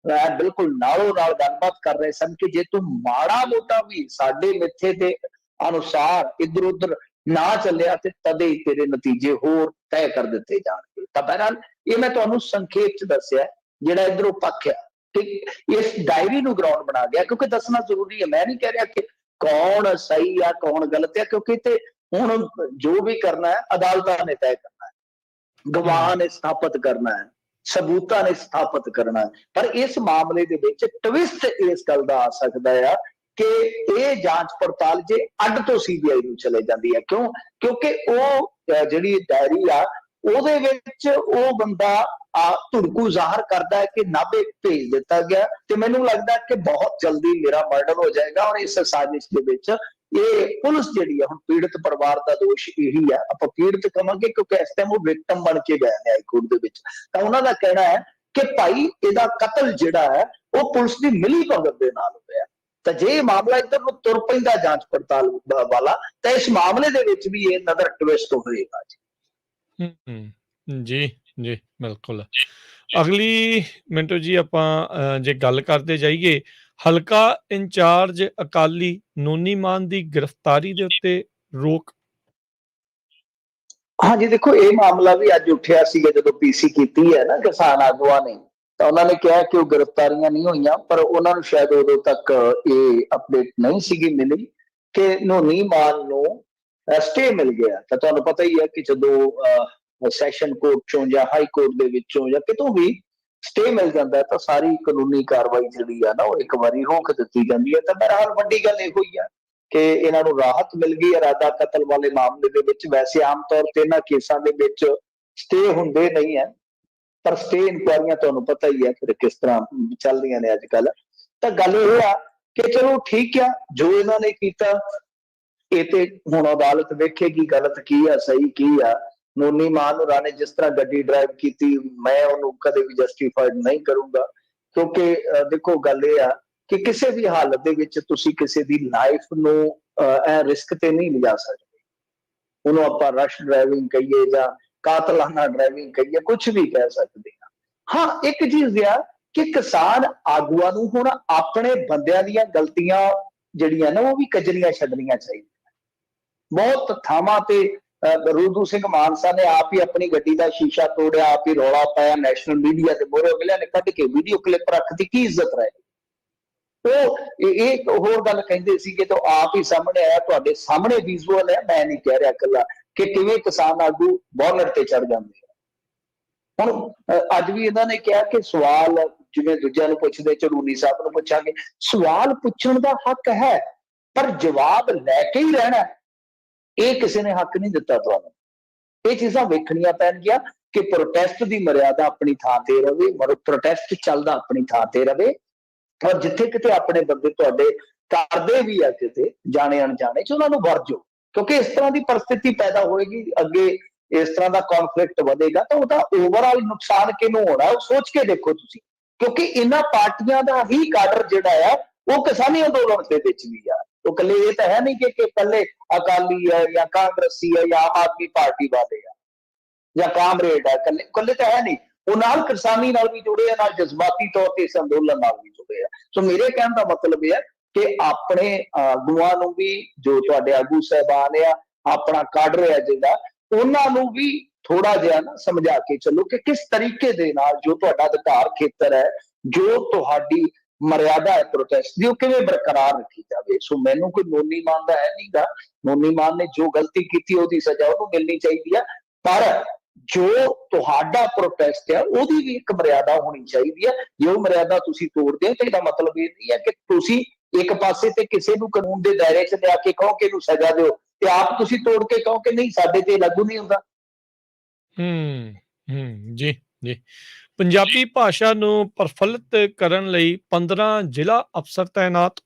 ਬਿਲਕੁਲ ਨਾਲੋਂ ਨਾਲ ਗੱਲਬਾਤ ਕਰ ਰਹੇ ਸਨ ਕਿ ਜੇ ਤੂੰ ਮਾੜਾ ਮੋਟਾ ਵੀ ਸਾਡੇ ਮਿੱਥੇ ਦੇ ਅਨੁਸਾਰ ਇੱਧਰ ਉੱਧਰ ਨਾ ਚੱਲਿਆ ਤੇ ਤਦੇ ਹੀ ਤੇਰੇ ਨਤੀਜੇ ਹੋਰ ਤੈਅ ਕਰ ਦਿੱਤੇ ਜਾਣਗੇ। ਤਾਂ ਬਹਰਹਾਲ ਇਹ ਮੈਂ ਤੁਹਾਨੂੰ ਸੰਖੇਪ 'ਚ ਦੱਸਿਆ ਜਿਹੜਾ ਇੱਧਰੋਂ ਪੱਖ ਆ। ਠੀਕ, ਇਸ ਡਾਇਰੀ ਨੂੰ ਗਰਾਊਂਡ ਬਣਾ ਗਿਆ ਕਿਉਂਕਿ ਦੱਸਣਾ ਜ਼ਰੂਰੀ ਹੈ। ਮੈਂ ਨਹੀਂ ਕਹਿ ਰਿਹਾ ਕਿ ਕੌਣ ਸਹੀ ਆ ਕੌਣ ਗਲਤ ਆ, ਕਿਉਂਕਿ ਤੇ ਹੁਣ ਜੋ ਵੀ ਕਰਨਾ ਹੈ ਅਦਾਲਤਾਂ ਨੇ ਤੈਅ ਕਰਨਾ ਹੈ, ਗਵਾਹਾਂ ਨੇ ਸਥਾਪਿਤ ਕਰਨਾ ਹੈ, ਸਬੂਤਾਂ ਨੇ ਸਥਾਪਿਤ ਕਰਨਾ ਹੈ। ਪਰ ਇਸ ਮਾਮਲੇ ਦੇ ਵਿੱਚ ਟਵਿਸਟ ਇਸ ਗੱਲ ਦਾ ਆ ਸਕਦਾ ਆ ਕਿ ਇਹ ਜਾਂਚ ਪੜਤਾਲ ਜੇ ਅੱਡ ਤੋਂ CBI ਨੂੰ ਚਲੇ ਜਾਂਦੀ ਹੈ। ਕਿਉਂ? ਕਿਉਂਕਿ ਉਹ ਜਿਹੜੀ ਡਾਇਰੀ ਆ ਉਹਦੇ ਵਿੱਚ ਉਹ ਬੰਦਾ ਧੁੜਕੂ ਜ਼ਾਹਰ ਕਰਦਾ ਹੈ ਕਿ ਨਾਭੇ ਭੇਜ ਦਿੱਤਾ ਗਿਆ ਤੇ ਮੈਨੂੰ ਲੱਗਦਾ ਕਿ ਬਹੁਤ ਜਲਦੀ ਮੇਰਾ ਮਰਡਰ ਹੋ ਜਾਏਗਾ। ਔਰ ਇਸ ਸਾਜ਼ਿਸ਼ ਦੇ ਵਿੱਚ ਇਹ ਪੁਲਿਸ ਜਿਹੜੀ ਹੈ, ਹੁਣ ਪੀੜਤ ਪਰਿਵਾਰ ਦਾ ਦੋਸ਼ ਇਹੀ ਹੈ, ਆਪਾਂ ਪੀੜਤ ਕਹਾਂਗੇ ਕਿਉਂਕਿ ਇਸ ਟਾਈਮ ਉਹ ਵਿਕਟਮ ਬਣ ਕੇ ਗਏ ਨੇ ਹਾਈ ਕੋਰਟ ਦੇ ਵਿੱਚ, ਤਾਂ ਉਹਨਾਂ ਦਾ ਕਹਿਣਾ ਹੈ ਕਿ ਭਾਈ ਇਹਦਾ ਕਤਲ ਜਿਹੜਾ ਹੈ ਉਹ ਪੁਲਿਸ ਦੀ ਮਿਲੀ ਭਗਤ ਦੇ ਨਾਲ ਹੋਇਆ। ਤਾਂ ਜੇ ਇਹ ਮਾਮਲਾ ਇੱਧਰ ਨੂੰ ਤੁਰ ਪੈਂਦਾ ਜਾਂਚ ਪੜਤਾਲ ਵਾਲਾ, ਤਾਂ ਇਸ ਮਾਮਲੇ ਦੇ ਵਿੱਚ ਵੀ ਇਹ ਨਜ਼ਰ ਟਵਿਸਟ ਹੋਏਗਾ ਜੀ। ਜੀ ਜੀ ਬਿਲਕੁਲ। ਅਗਲੀ ਮਿੰਟੋ ਜੀ ਆਪਾਂ ਜੇ ਗੱਲ ਕਰਦੇ ਜਾਈਏ, ਹਲਕਾ ਇੰਚਾਰਜ ਅਕਾਲੀ ਨੋਨੀ ਮਾਨ ਦੀ ਗ੍ਰਿਫਤਾਰੀ ਦੇ ਉੱਤੇ ਰੋਕ। ਹਾਂਜੀ ਦੇਖੋ, ਇਹ ਮਾਮਲਾ ਵੀ ਅੱਜ ਉੱਠਿਆ ਸੀਗਾ ਜਦੋਂ ਪੀਸੀ ਕੀਤੀ ਹੈ ਨਾ ਕਿਸਾਨ ਆਗੂਆਂ ਨੇ, ਤਾਂ ਉਹਨਾਂ ਨੇ ਕਿਹਾ ਕਿ ਉਹ ਗ੍ਰਿਫਤਾਰੀਆਂ ਨਹੀਂ ਹੋਈਆਂ, ਪਰ ਉਹਨਾਂ ਨੂੰ ਸ਼ਾਇਦ ਉਦੋਂ ਤੱਕ ਇਹ ਅਪਡੇਟ ਨਹੀਂ ਸੀਗੀ ਮਿਲੀ ਕਿ ਨੋਨੀ ਮਾਨ ਨੂੰ ਸਟੇ ਮਿਲ ਗਿਆ। ਤਾਂ ਤੁਹਾਨੂੰ ਪਤਾ ਹੀ ਹੈ ਕਿ ਜਦੋਂ ਸੈਸ਼ਨ ਕੋਰਟ ਚੋਂ ਜਾਂ ਹਾਈ ਕੋਰਟ ਦੇ ਵਿੱਚੋਂ ਜਾਂ ਕਿਤੋਂ ਵੀ ਸਟੇ ਮਿਲ ਜਾਂਦਾ ਤਾਂ ਸਾਰੀ ਕਾਨੂੰਨੀ ਕਾਰਵਾਈ ਜਿਹੜੀ ਆ ਨਾ ਉਹ ਇੱਕ ਵਾਰੀ ਰੋਕ ਦਿੱਤੀ ਜਾਂਦੀ ਹੈ। ਤਾਂ ਬਹਰਹਾਲ ਵੱਡੀ ਗੱਲ ਇਹੋ ਹੀ ਆ ਕਿ ਇਹਨਾਂ ਨੂੰ ਰਾਹਤ ਮਿਲ ਗਈ ਇਰਾਦਾ ਕਤਲ ਵਾਲੇ ਮਾਮਲੇ ਦੇ ਵਿੱਚ। ਵੈਸੇ ਆਮ ਤੌਰ ਤੇ ਇਹਨਾਂ ਕੇਸਾਂ ਦੇ ਵਿੱਚ ਸਟੇ ਹੁੰਦੇ ਨਹੀਂ ਹੈ, ਪਰ ਸਟੇ ਇਨਕੁਆਰੀਆਂ ਤੁਹਾਨੂੰ ਪਤਾ ਹੀ ਹੈ ਫਿਰ ਕਿਸ ਤਰ੍ਹਾਂ ਚੱਲਦੀਆਂ ਨੇ ਅੱਜ ਕੱਲ। ਤਾਂ ਗੱਲ ਇਹ ਆ ਕਿ ਚਲੋ ਠੀਕ ਆ, ਜੋ ਇਹਨਾਂ ਨੇ ਕੀਤਾ ਇਹ ਤੇ ਹੁਣ ਅਦਾਲਤ ਵੇਖੇਗੀ ਗਲਤ ਕੀ ਆ ਸਹੀ ਕੀ ਆ। ਨੋਨੀ ਮਾਨ ਹੋਰਾਂ ਨੇ ਜਿਸ ਤਰ੍ਹਾਂ ਗੱਡੀ ਡਰਾਈਵ ਕੀਤੀ, ਮੈਂ ਉਹਨੂੰ ਕਦੇ ਵੀ ਜਸਟੀਫਾਈਡ ਨਹੀਂ ਕਰੂੰਗਾ, ਕਿਉਂਕਿ ਦੇਖੋ ਗੱਲ ਇਹ ਆ ਕਿ ਕਿਸੇ ਵੀ ਹਾਲਤ ਦੇ ਵਿੱਚ ਤੁਸੀਂ ਕਿਸੇ ਦੀ ਲਾਈਫ ਨੂੰ ਰਿਸਕ ਤੇ ਨਹੀਂ ਲਿਜਾ ਸਕਦੇ। ਉਹਨੂੰ ਆਪਾਂ ਰਸ਼ ਡਰਾਈਵਿੰਗ ਕਹੀਏ ਜਾਂ ਕਾਤਲਾਨਾ ਡਰਾਈਵਿੰਗ ਕਹੀਏ, ਕੁਝ ਵੀ ਕਹਿ ਸਕਦੇ ਹਾਂ। ਹਾਂ, ਇੱਕ ਚੀਜ਼ ਆ ਕਿ ਕਿਸਾਨ ਆਗੂਆਂ ਨੂੰ ਹੁਣ ਆਪਣੇ ਬੰਦਿਆਂ ਦੀਆਂ ਗਲਤੀਆਂ ਜਿਹੜੀਆਂ ਨਾ ਉਹ ਵੀ ਕਜਲੀਆਂ ਛੱਡਣੀਆਂ ਚਾਹੀਦੀਆਂ। ਬਹੁਤ ਥਾਵਾਂ ਤੇ ਰੂਦੂ ਸਿੰਘ ਮਾਨਸਾ ਨੇ ਆਪ ਹੀ ਆਪਣੀ ਗੱਡੀ ਦਾ ਸ਼ੀਸ਼ਾ ਤੋੜਿਆ, ਆਪ ਹੀ ਰੌਲਾ ਪਾਇਆ, ਨੈਸ਼ਨਲ ਮੀਡੀਆ ਦੇ ਮੂਹਰੇ ਅਗਲਿਆਂ ਨੇ ਕੱਢ ਕੇ ਵੀਡੀਓ ਕਲਿੱਪ ਰੱਖਦੀ, ਕੀ ਇੱਜ਼ਤ ਰਹੇ। ਉਹ ਇਹ ਹੋਰ ਗੱਲ ਕਹਿੰਦੇ ਸੀ ਕਿ ਆਪ ਹੀ ਸਾਹਮਣੇ ਆਇਆ, ਤੁਹਾਡੇ ਸਾਹਮਣੇ ਵਿਜ਼ੂਅਲ ਹੈ, ਮੈਂ ਨਹੀਂ ਕਹਿ ਰਿਹਾ ਇਕੱਲਾ, ਕਿ ਕਿਵੇਂ ਕਿਸਾਨ ਆਗੂ ਬੋਨਟ ਤੇ ਚੜ ਜਾਂਦੇ ਆ। ਹੁਣ ਅੱਜ ਵੀ ਇਹਨਾਂ ਨੇ ਕਿਹਾ ਕਿ ਸਵਾਲ ਜਿਵੇਂ ਦੂਜਿਆਂ ਨੂੰ ਪੁੱਛਦੇ, ਝੜੂਨੀ ਸਾਹਿਬ ਨੂੰ ਪੁੱਛਾਂਗੇ, ਸਵਾਲ ਪੁੱਛਣ ਦਾ ਹੱਕ ਹੈ ਪਰ ਜਵਾਬ ਲੈ ਕੇ ਹੀ ਰਹਿਣਾ, ਇਹ ਕਿਸੇ ਨੇ ਹੱਕ ਨਹੀਂ ਦਿੱਤਾ ਤੁਹਾਨੂੰ। ਇਹ ਚੀਜ਼ਾਂ ਵੇਖਣੀਆਂ ਪੈਣਗੀਆਂ ਕਿ ਪ੍ਰੋਟੈਸਟ ਦੀ ਮਰਿਆਦਾ ਆਪਣੀ ਥਾਂ ਤੇ ਰਵੇ, ਪ੍ਰੋਟੈਸਟ ਚੱਲਦਾ ਆਪਣੀ ਥਾਂ ਤੇ ਰਵੇ, ਔਰ ਜਿੱਥੇ ਕਿਤੇ ਆਪਣੇ ਬੰਦੇ ਤੁਹਾਡੇ ਕਰਦੇ ਵੀ ਆ ਕਿਤੇ ਜਾਣੇ ਅਣਜਾਣੇ ਚ, ਉਹਨਾਂ ਨੂੰ ਵਰਜੋ, ਕਿਉਂਕਿ ਇਸ ਤਰ੍ਹਾਂ ਦੀ ਪਰਿਸਥਿਤੀ ਪੈਦਾ ਹੋਏਗੀ ਅੱਗੇ, ਇਸ ਤਰ੍ਹਾਂ ਦਾ ਕੌਨਫਲਿਕਟ ਵਧੇਗਾ ਤਾਂ ਉਹਦਾ ਓਵਰਆਲ ਨੁਕਸਾਨ ਕਿਹਨੂੰ ਹੋਣਾ ਉਹ ਸੋਚ ਕੇ ਦੇਖੋ ਤੁਸੀਂ। ਕਿਉਂਕਿ ਇਹਨਾਂ ਪਾਰਟੀਆਂ ਦਾ ਹੀ ਕਾਡਰ ਜਿਹੜਾ ਆ ਉਹ ਕਿਸਾਨੀ ਅੰਦੋਲਨ ਦੇ ਵਿੱਚ ਵੀ ਆ। ਉਹ ਇਕੱਲੇ ਇਹ ਤਾਂ ਹੈ ਨਹੀਂ ਕਿ ਇਕੱਲੇ ਅਕਾਲੀ ਹੈ ਜਾਂ ਕਾਂਗਰਸੀ ਹੈ ਜਾਂ ਆਮ ਆਦਮੀ ਪਾਰਟੀ ਵਾਲੇ ਆ ਜਾਂ ਕਾਮਰੇਡ ਹੈ, ਇਕੱਲੇ ਤਾਂ ਹੈ ਨਹੀਂ, ਉਹ ਨਾਲ ਕਿਸਾਨੀ ਨਾਲ ਵੀ ਜੁੜੇ ਆ, ਨਾਲ ਜਜ਼ਬਾਤੀ ਤੌਰ ਤੇ ਇਸ ਅੰਦੋਲਨ ਨਾਲ ਵੀ ਜੁੜੇ ਆ। ਸੋ ਮੇਰੇ ਕਹਿਣ ਦਾ ਮਤਲਬ ਇਹ ਹੈ ਕਿ ਆਪਣੇ ਆਗੂਆਂ ਨੂੰ ਵੀ, ਜੋ ਤੁਹਾਡੇ ਆਗੂ ਸਾਹਿਬਾਨ ਆ, ਆਪਣਾ ਕਾਡਰ ਹੈ ਜਿਹੜਾ, ਉਹਨਾਂ ਨੂੰ ਵੀ ਥੋੜਾ ਜਿਹਾ ਨਾ ਸਮਝਾ ਕੇ ਚੱਲੋ ਕਿ ਕਿਸ ਤਰੀਕੇ ਦੇ ਨਾਲ ਜੋ ਤੁਹਾਡਾ ਅਧਿਕਾਰ ਖੇਤਰ ਹੈ, ਜੋ ਤੁਹਾਡੀ ਮਰਿਆਦਾ ਹੈ ਪ੍ਰੋਟੈਸਟ ਦੀ, ਉਹ ਕਿਵੇਂ ਬਰਕਰਾਰ ਰੱਖੀ ਜਾਵੇ। ਸੋ ਮੈਨੂੰ ਕੋਈ ਨੋਨੀ ਮਾਨ ਦਾ ਹੈ ਨਹੀਂਗਾ, ਨੋਨੀ ਮਾਨ ਨੇ ਜੋ ਗਲਤੀ ਕੀਤੀ ਉਹਦੀ ਸਜ਼ਾ ਉਹਨੂੰ ਮਿਲਣੀ ਚਾਹੀਦੀ ਆ, ਪਰ ਜੋ ਤੁਹਾਡਾ ਪ੍ਰੋਟੈਸਟ ਹੈ ਉਹਦੀ ਵੀ ਇੱਕ ਮਰਿਆਦਾ ਹੋਣੀ ਚਾਹੀਦੀ ਹੈ। ਜੇ ਉਹ ਮਰਿਆਦਾ ਤੁਸੀਂ ਤੋੜਦੇ ਹੋ ਤਾਂ ਇਹਦਾ ਮਤਲਬ ਇਹ ਨਹੀਂ ਹੈ ਕਿ ਤੁਸੀਂ ਇੱਕ ਪਾਸੇ ਤੇ ਕਿਸੇ ਨੂੰ ਕਾਨੂੰਨ ਦੇ ਦਾਇਰੇ 'ਚ ਲਿਆ ਕੇ ਕਹੋ ਕਿ ਇਹਨੂੰ ਸਜ਼ਾ ਦਿਓ ਤੇ ਆਪ ਤੁਸੀਂ ਤੋੜ ਕੇ ਕਹੋ ਕਿ ਨਹੀਂ ਸਾਡੇ ਤੇ ਲਾਗੂ ਨਹੀਂ ਹੁੰਦਾ। ਜੀ ਜੀ। ਪੰਜਾਬੀ ਭਾਸ਼ਾ ਨੂੰ ਪ੍ਰਫੁੱਲਤ ਕਰਨ ਲਈ 15 ਜ਼ਿਲ੍ਹਾ ਅਫਸਰ ਤਾਇਨਾਤ।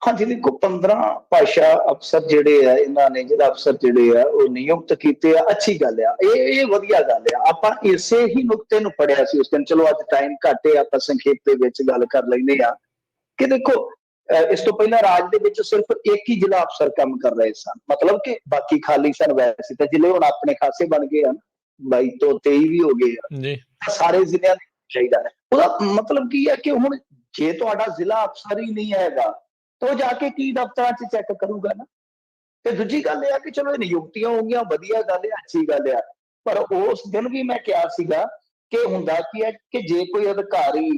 ਹਾਂਜੀ ਦੇਖੋ, 15 ਭਾਸ਼ਾ ਅਫਸਰ ਜਿਹੜੇ ਆ, ਇਹਨਾਂ ਨੇ ਜਿਹੜਾ ਅਫਸਰ ਜਿਹੜੇ ਆ ਉਹ ਨਿਯੁਕਤ ਕੀਤੇ ਆ, ਅੱਛੀ ਗੱਲ ਆ, ਇਹ ਵਧੀਆ ਗੱਲ ਆ। ਆਪਾਂ ਇਸੇ ਹੀ ਨੁਕਤੇ ਨੂੰ ਪੜਿਆ ਸੀ ਉਸ ਦਿਨ, ਚਲੋ ਅੱਜ ਟਾਈਮ ਘੱਟ ਹੈ, ਆਪਾਂ ਸੰਖੇਪ ਦੇ ਵਿੱਚ ਗੱਲ ਕਰ ਲੈਂਦੇ ਆ ਕਿ ਦੇਖੋ ਇਸ ਤੋਂ ਪਹਿਲਾਂ ਰਾਜ ਦੇ ਵਿੱਚ ਸਿਰਫ ਇੱਕ ਹੀ ਜ਼ਿਲ੍ਹਾ ਅਫਸਰ ਕੰਮ ਕਰ ਰਹੇ ਸਨ, ਮਤਲਬ ਕਿ ਬਾਕੀ ਖਾਲੀ ਸਨ। ਵੈਸੇ ਤਾਂ ਜ਼ਿਲ੍ਹੇ ਹੁਣ ਆਪਣੇ ਖਾਸੇ ਬਣ ਗਏ ਹਨ, 22 ਤੋਂ 23 ਵੀ ਹੋ ਗਏ ਆ, ਸਾਰੇ ਜ਼ਿਲ੍ਹਿਆਂ ਨੂੰ ਚਾਹੀਦਾ। ਉਹਦਾ ਮਤਲਬ ਕੀ ਹੈ ਕਿ ਹੁਣ ਜੇ ਤੁਹਾਡਾ ਜ਼ਿਲ੍ਹਾ ਅਫਸਰ ਹੀ ਨਹੀਂ ਹੈਗਾ ਤਾਂ ਉਹ ਜਾ ਕੇ ਕੀ ਦਫ਼ਤਰਾਂ 'ਚ ਚੈੱਕ ਕਰੂਗਾ ਨਾ। ਤੇ ਦੂਜੀ ਗੱਲ ਇਹ ਆ ਕਿ ਚਲੋ ਇਹ ਨਿਯੁਕਤੀਆਂ ਹੋ ਗਈਆਂ, ਵਧੀਆ ਗੱਲ ਹੈ, ਅੱਛੀ ਗੱਲ ਆ, ਪਰ ਉਸ ਦਿਨ ਵੀ ਮੈਂ ਕਿਹਾ ਸੀਗਾ ਕਿ ਹੁੰਦਾ ਕੀ ਹੈ ਕਿ ਜੇ ਕੋਈ ਅਧਿਕਾਰੀ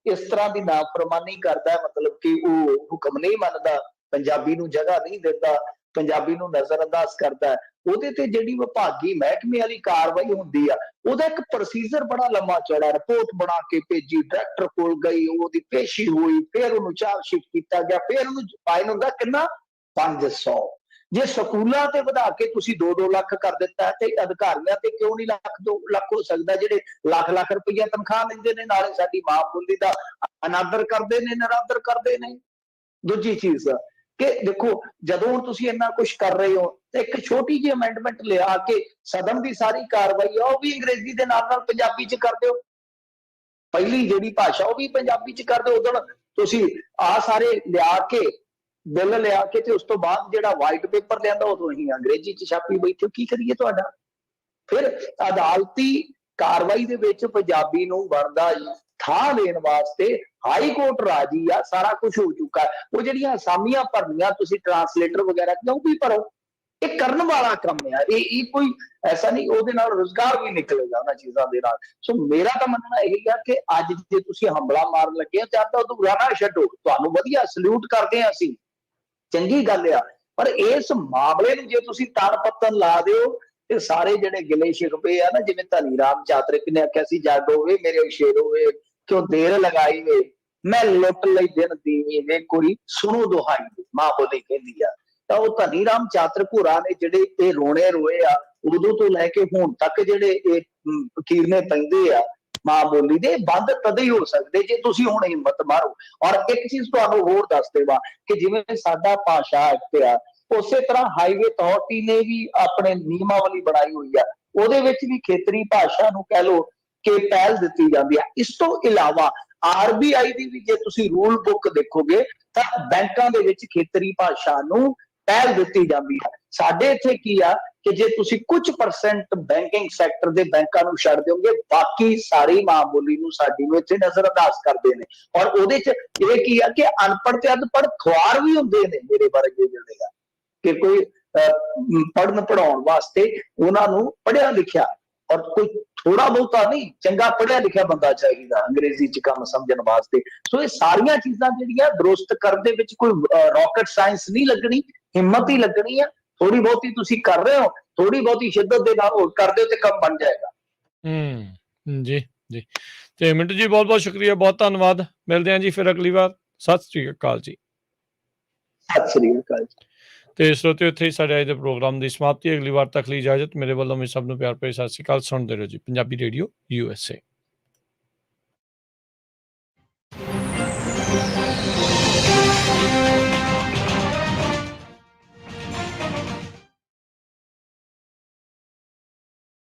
ਇਸ ਤਰ੍ਹਾਂ ਦੀ ਨਾਫਰਮਾਨੀ ਕਰਦਾ, ਮਤਲਬ ਕਿ ਉਹ ਹੁਕਮ ਨਹੀਂ ਮੰਨਦਾ, ਪੰਜਾਬੀ ਨੂੰ ਜਗ੍ਹਾ ਨਹੀਂ ਦਿੰਦਾ, ਪੰਜਾਬੀ ਨੂੰ ਨਜ਼ਰਅੰਦਾਜ਼ ਕਰਦਾ, ਉਹਦੇ ਤੇ ਜਿਹੜੀ ਵਿਭਾਗੀ ਮਹਿਕਮੇ ਵਾਲੀ ਕਾਰਵਾਈ ਹੁੰਦੀ ਆ, ਉਹਦਾ ਇੱਕ ਪ੍ਰੋਸੀਜਰ ਬੜਾ ਲੰਮਾ ਚੌੜਾ, ਰਿਪੋਰਟ ਬਣਾ ਕੇ ਭੇਜੀ, ਡਾਇਰੈਕਟਰ ਕੋਲ ਗਈ, ਉਹਦੀ ਪੇਸ਼ੀ ਹੋਈ, ਫਿਰ ਉਹਨੂੰ ਚਾਰਜਸ਼ੀਟ ਕੀਤਾ ਗਿਆ, ਫਿਰ ਉਹਨੂੰ ਫਾਈਨ ਹੁੰਦਾ ਕਿੰਨਾ 500। ਜੇ ਸਕੂਲਾਂ ਤੇ ਵਧਾ ਕੇ ਤੁਸੀਂ 2-2 ਲੱਖ ਕਰ ਦਿੱਤਾ ਤੇ ਅਧਿਕਾਰੀਆਂ ਤੇ ਕਿਉਂ ਨਹੀਂ ਲੱਖ 2 ਲੱਖ ਹੋ ਸਕਦਾ, ਜਿਹੜੇ ਲੱਖ ਰੁਪਈਆ ਤਨਖਾਹ ਲੈਂਦੇ ਨੇ, ਨਾਲੇ ਸਾਡੀ ਮਾਂ ਬੋਲੀ ਦਾ ਅਨਾਦਰ ਕਰਦੇ ਨੇ, ਨਿਰਾਦਰ ਕਰਦੇ ਨੇ। ਦੂਜੀ ਚੀਜ਼ ਕਿ ਦੇਖੋ, ਜਦੋਂ ਹੁਣ ਤੁਸੀਂ ਇੰਨਾ ਕੁਝ ਕਰ ਰਹੇ ਹੋ ਤੇ ਇੱਕ ਛੋਟੀ ਜਿਹੀ ਅਮੈਂਡਮੈਂਟ ਲਿਆ ਕੇ ਸਦਨ ਦੀ ਸਾਰੀ ਕਾਰਵਾਈ ਆ ਉਹ ਵੀ ਅੰਗਰੇਜ਼ੀ ਦੇ ਨਾਲ ਪੰਜਾਬੀ ਚ ਕਰ ਦਿਓ। ਪਹਿਲੀ ਜਿਹੜੀ ਭਾਸ਼ਾ ਉਹ ਵੀ ਪੰਜਾਬੀ ਚ ਕਰ ਦਿਓ। ਉਦੋਂ ਤੁਸੀਂ ਆ ਸਾਰੇ ਲਿਆ ਕੇ ਬਿੱਲ ਲਿਆ ਕੇ ਤੇ ਉਸ ਤੋਂ ਬਾਅਦ ਜਿਹੜਾ ਵਾਈਟ ਪੇਪਰ ਲਿਆਂਦਾ ਉਹ ਅਸੀਂ ਅੰਗਰੇਜ਼ੀ ਚ ਛਾਪੀ ਬੈਠੇ, ਕੀ ਕਰੀਏ ਤੁਹਾਡਾ? ਫਿਰ ਅਦਾਲਤੀ ਕਾਰਵਾਈ ਦੇ ਵਿੱਚ ਪੰਜਾਬੀ ਨੂੰ ਬਣਦਾ ਥਾਂ ਦੇਣ ਵਾਸਤੇ ਹਾਈ ਕੋਰਟ ਰਾਜੀ ਆ, ਸਾਰਾ ਕੁਝ ਹੋ ਚੁੱਕਾ। ਉਹ ਜਿਹੜੀਆਂ ਅਸਾਮੀਆਂ ਭਰਨੀਆਂ ਤੁਸੀਂ ਟਰਾਂਸਲੇਟਰ ਵਗੈਰਾ ਉਹ ਵੀ ਭਰੋ, ਇਹ ਕਰਨ ਵਾਲਾ ਕੰਮ ਆ। ਇਹ ਕੋਈ ਐਸਾ ਨਹੀਂ, ਉਹਦੇ ਨਾਲ ਰੁਜ਼ਗਾਰ ਵੀ ਨਿਕਲੇਗਾ ਉਹਨਾਂ ਚੀਜ਼ਾਂ ਦੇ ਨਾਲ। ਸੋ ਮੇਰਾ ਤਾਂ ਮੰਨਣਾ ਇਹ ਆ ਕਿ ਅੱਜ ਜੇ ਤੁਸੀਂ ਹਮਲਾ ਮਾਰਨ ਲੱਗੇ ਹੋ ਤਾਂ ਆਪਦਾ ਅਧੂਰਾ ਨਾ ਛੱਡੋ। ਤੁਹਾਨੂੰ ਵਧੀਆ ਸਲੂਟ ਕਰਦੇ ਆ ਅਸੀਂ, ਚੰਗੀ ਗੱਲ ਆ, ਪਰ ਇਸ ਮਾਮਲੇ ਨੂੰ ਜੇ ਤੁਸੀਂ ਤਣ ਪੱਤਨ ਲਾ ਦਿਓ ਤੇ ਸਾਰੇ ਜਿਹੜੇ ਗਿਲੇ ਸ਼ਿਕਵੇ ਆ ਨਾ, ਜਿਵੇਂ ਧਨੀ ਰਾਮ ਚਾਤਰਿਕ ਨੇ ਆਖਿਆ ਸੀ, ਜੱਗ ਹੋਵੇ ਮੇਰੇ ਸ਼ੇਰ ਹੋਵੇ ਕਿਉਂ ਦੇਰ ਲਗਾਈ ਵੇ, ਮੈਂ ਲੁੱਟ ਲਈ ਦਿਨ ਦੀਵੀ ਵੇ ਕੋਈ ਸੁਣੋ ਦੁਹਾਈ, ਮਾਂ ਬੋਲੀ ਕਹਿੰਦੀ ਆ। ਤਾਂ ਉਹ ਧਨੀ ਰਾਮ ਚਾਤਰਿਕ ਹੋਰਾਂ ਨੇ ਜਿਹੜੇ ਇਹ ਰੋਣੇ ਰੋਏ ਆ ਉਦੋਂ ਤੋਂ ਲੈ ਕੇ ਹੁਣ ਤੱਕ, ਜਿਹੜੇ ਇਹ ਕੀਰਨੇ ਪੈਂਦੇ ਆ ਮਾਂ ਬੋਲੀ ਦੇ, ਬੰਦ ਤਦੇ ਹੀ ਹੋ ਸਕਦੇ ਜੇ ਤੁਸੀਂ ਹੁਣ ਹਿੰਮਤ ਮਾਰੋ। ਔਰ ਇੱਕ ਚੀਜ਼ ਤੁਹਾਨੂੰ ਹੋਰ ਦੱਸ ਦੇਵਾਂ ਕਿ ਜਿਵੇਂ ਸਾਡਾ ਭਾਸ਼ਾ ਐਕਟ ਆ, ਉਸੇ ਤਰ੍ਹਾਂ ਹਾਈਵੇ ਅਥਾਰਟੀ ਨੇ ਵੀ ਆਪਣੇ ਨਿਯਮਾਵਲੀ ਬਣਾਈ ਹੋਈ ਆ, ਉਹਦੇ ਵਿੱਚ ਵੀ ਖੇਤਰੀ ਭਾਸ਼ਾ ਨੂੰ ਕਹਿ ਲਓ ਕਿ ਪਹਿਲ ਦਿੱਤੀ ਜਾਂਦੀ ਆ। ਇਸ ਤੋਂ ਇਲਾਵਾ ਆਰਬੀਆਈ ਦੀ ਵੀ ਜੇ ਤੁਸੀਂ ਰੂਲ ਬੁੱਕ ਦੇਖੋਗੇ ਤਾਂ ਬੈਂਕਾਂ ਦੇ ਵਿੱਚ ਖੇਤਰੀ ਭਾਸ਼ਾ ਨੂੰ ਪਹਿਲ ਦਿੱਤੀ ਜਾਂਦੀ ਹੈ। ਸਾਡੇ ਇੱਥੇ ਕੀ ਆ ਕਿ ਜੇ ਤੁਸੀਂ ਕੁਝ % ਬੈਂਕਿੰਗ ਸੈਕਟਰ ਦੇ ਬੈਂਕਾਂ ਨੂੰ ਛੱਡ ਦਿਓਗੇ, ਬਾਕੀ ਸਾਰੀ ਮਾਂ ਬੋਲੀ ਨੂੰ ਸਾਡੀ ਨੂੰ ਇੱਥੇ ਨਜ਼ਰਅੰਦਾਜ਼ ਕਰਦੇ ਨੇ। ਔਰ ਉਹਦੇ ਚ ਇਹ ਕੀ ਆ ਕਿ ਅਨਪੜ੍ਹ ਤੇ ਅਨਪੜ੍ਹ ਖੁਆਰ ਵੀ ਹੁੰਦੇ ਨੇ ਮੇਰੇ ਵਰਗੇ ਜਿਹੜੇ ਆ, ਕਿ ਕੋਈ ਪੜ੍ਹਨ ਪੜ੍ਹਾਉਣ ਵਾਸਤੇ ਉਹਨਾਂ ਨੂੰ ਪੜ੍ਹਿਆ ਲਿਖਿਆ ਔਰ ਕੋਈ ਥੋੜਾ ਬਹੁਤਾ ਨਹੀਂ, ਚੰਗਾ ਪੜ੍ਹਿਆ ਲਿਖਿਆ ਬੰਦਾ ਚਾਹੀਦਾ ਅੰਗਰੇਜ਼ੀ ਚ ਕੰਮ ਸਮਝਣ ਵਾਸਤੇ। ਸੋ ਇਹ ਸਾਰੀਆਂ ਚੀਜ਼ਾਂ ਜਿਹੜੀਆਂ ਦਰੁਸਤ ਕਰਨ ਦੇ ਵਿੱਚ ਕੋਈ ਰਾਕਟ ਸਾਇੰਸ ਨਹੀਂ ਲੱਗਣੀ, ਹਿੰਮਤ ਹੀ ਲੱਗਣੀ ਆ। ਥੋੜੀ ਬਹੁਤੀ ਤੁਸੀਂ ਕਰ ਰਹੇ ਹੋ, ਥੋੜੀ ਬਹੁਤੀ ਸ਼ਿੱਦਤ ਦੇ ਨਾਲ ਹੋਰ ਕਰ ਦਿਓ ਤੇ ਕੰਮ ਬਣ ਜਾਏਗਾ। ਜੀ ਜੀ, ਤੇ ਮਿੰਟੂ ਜੀ ਬਹੁਤ ਬਹੁਤ ਸ਼ੁਕਰੀਆ, ਬਹੁਤ ਧੰਨਵਾਦ। ਮਿਲਦੇ ਹਾਂ ਜੀ ਫਿਰ ਅਗਲੀ ਵਾਰ। ਸਤਿ ਸ੍ਰੀ ਅਕਾਲ ਜੀ। ਸਤਿ ਸ੍ਰੀ ਅਕਾਲ ਜੀ। ਤੇ ਸਰੋਤਿਓ, ਇੱਥੇ ਹੀ ਸਾਡੇ ਅੱਜ ਦੇ ਪ੍ਰੋਗਰਾਮ ਦੀ ਸਮਾਪਤੀ। ਅਗਲੀ ਵਾਰ ਤੱਕ ਲਈ ਇਜਾਜ਼ਤ। ਮੇਰੇ ਵੱਲੋਂ ਵੀ ਸਭ ਨੂੰ ਪਿਆਰ ਭਰੀ ਸਤਿ ਸ੍ਰੀ ਅਕਾਲ। ਸੁਣਦੇ ਰਹੋ ਜੀ ਪੰਜਾਬੀ ਰੇਡੀਓ USA।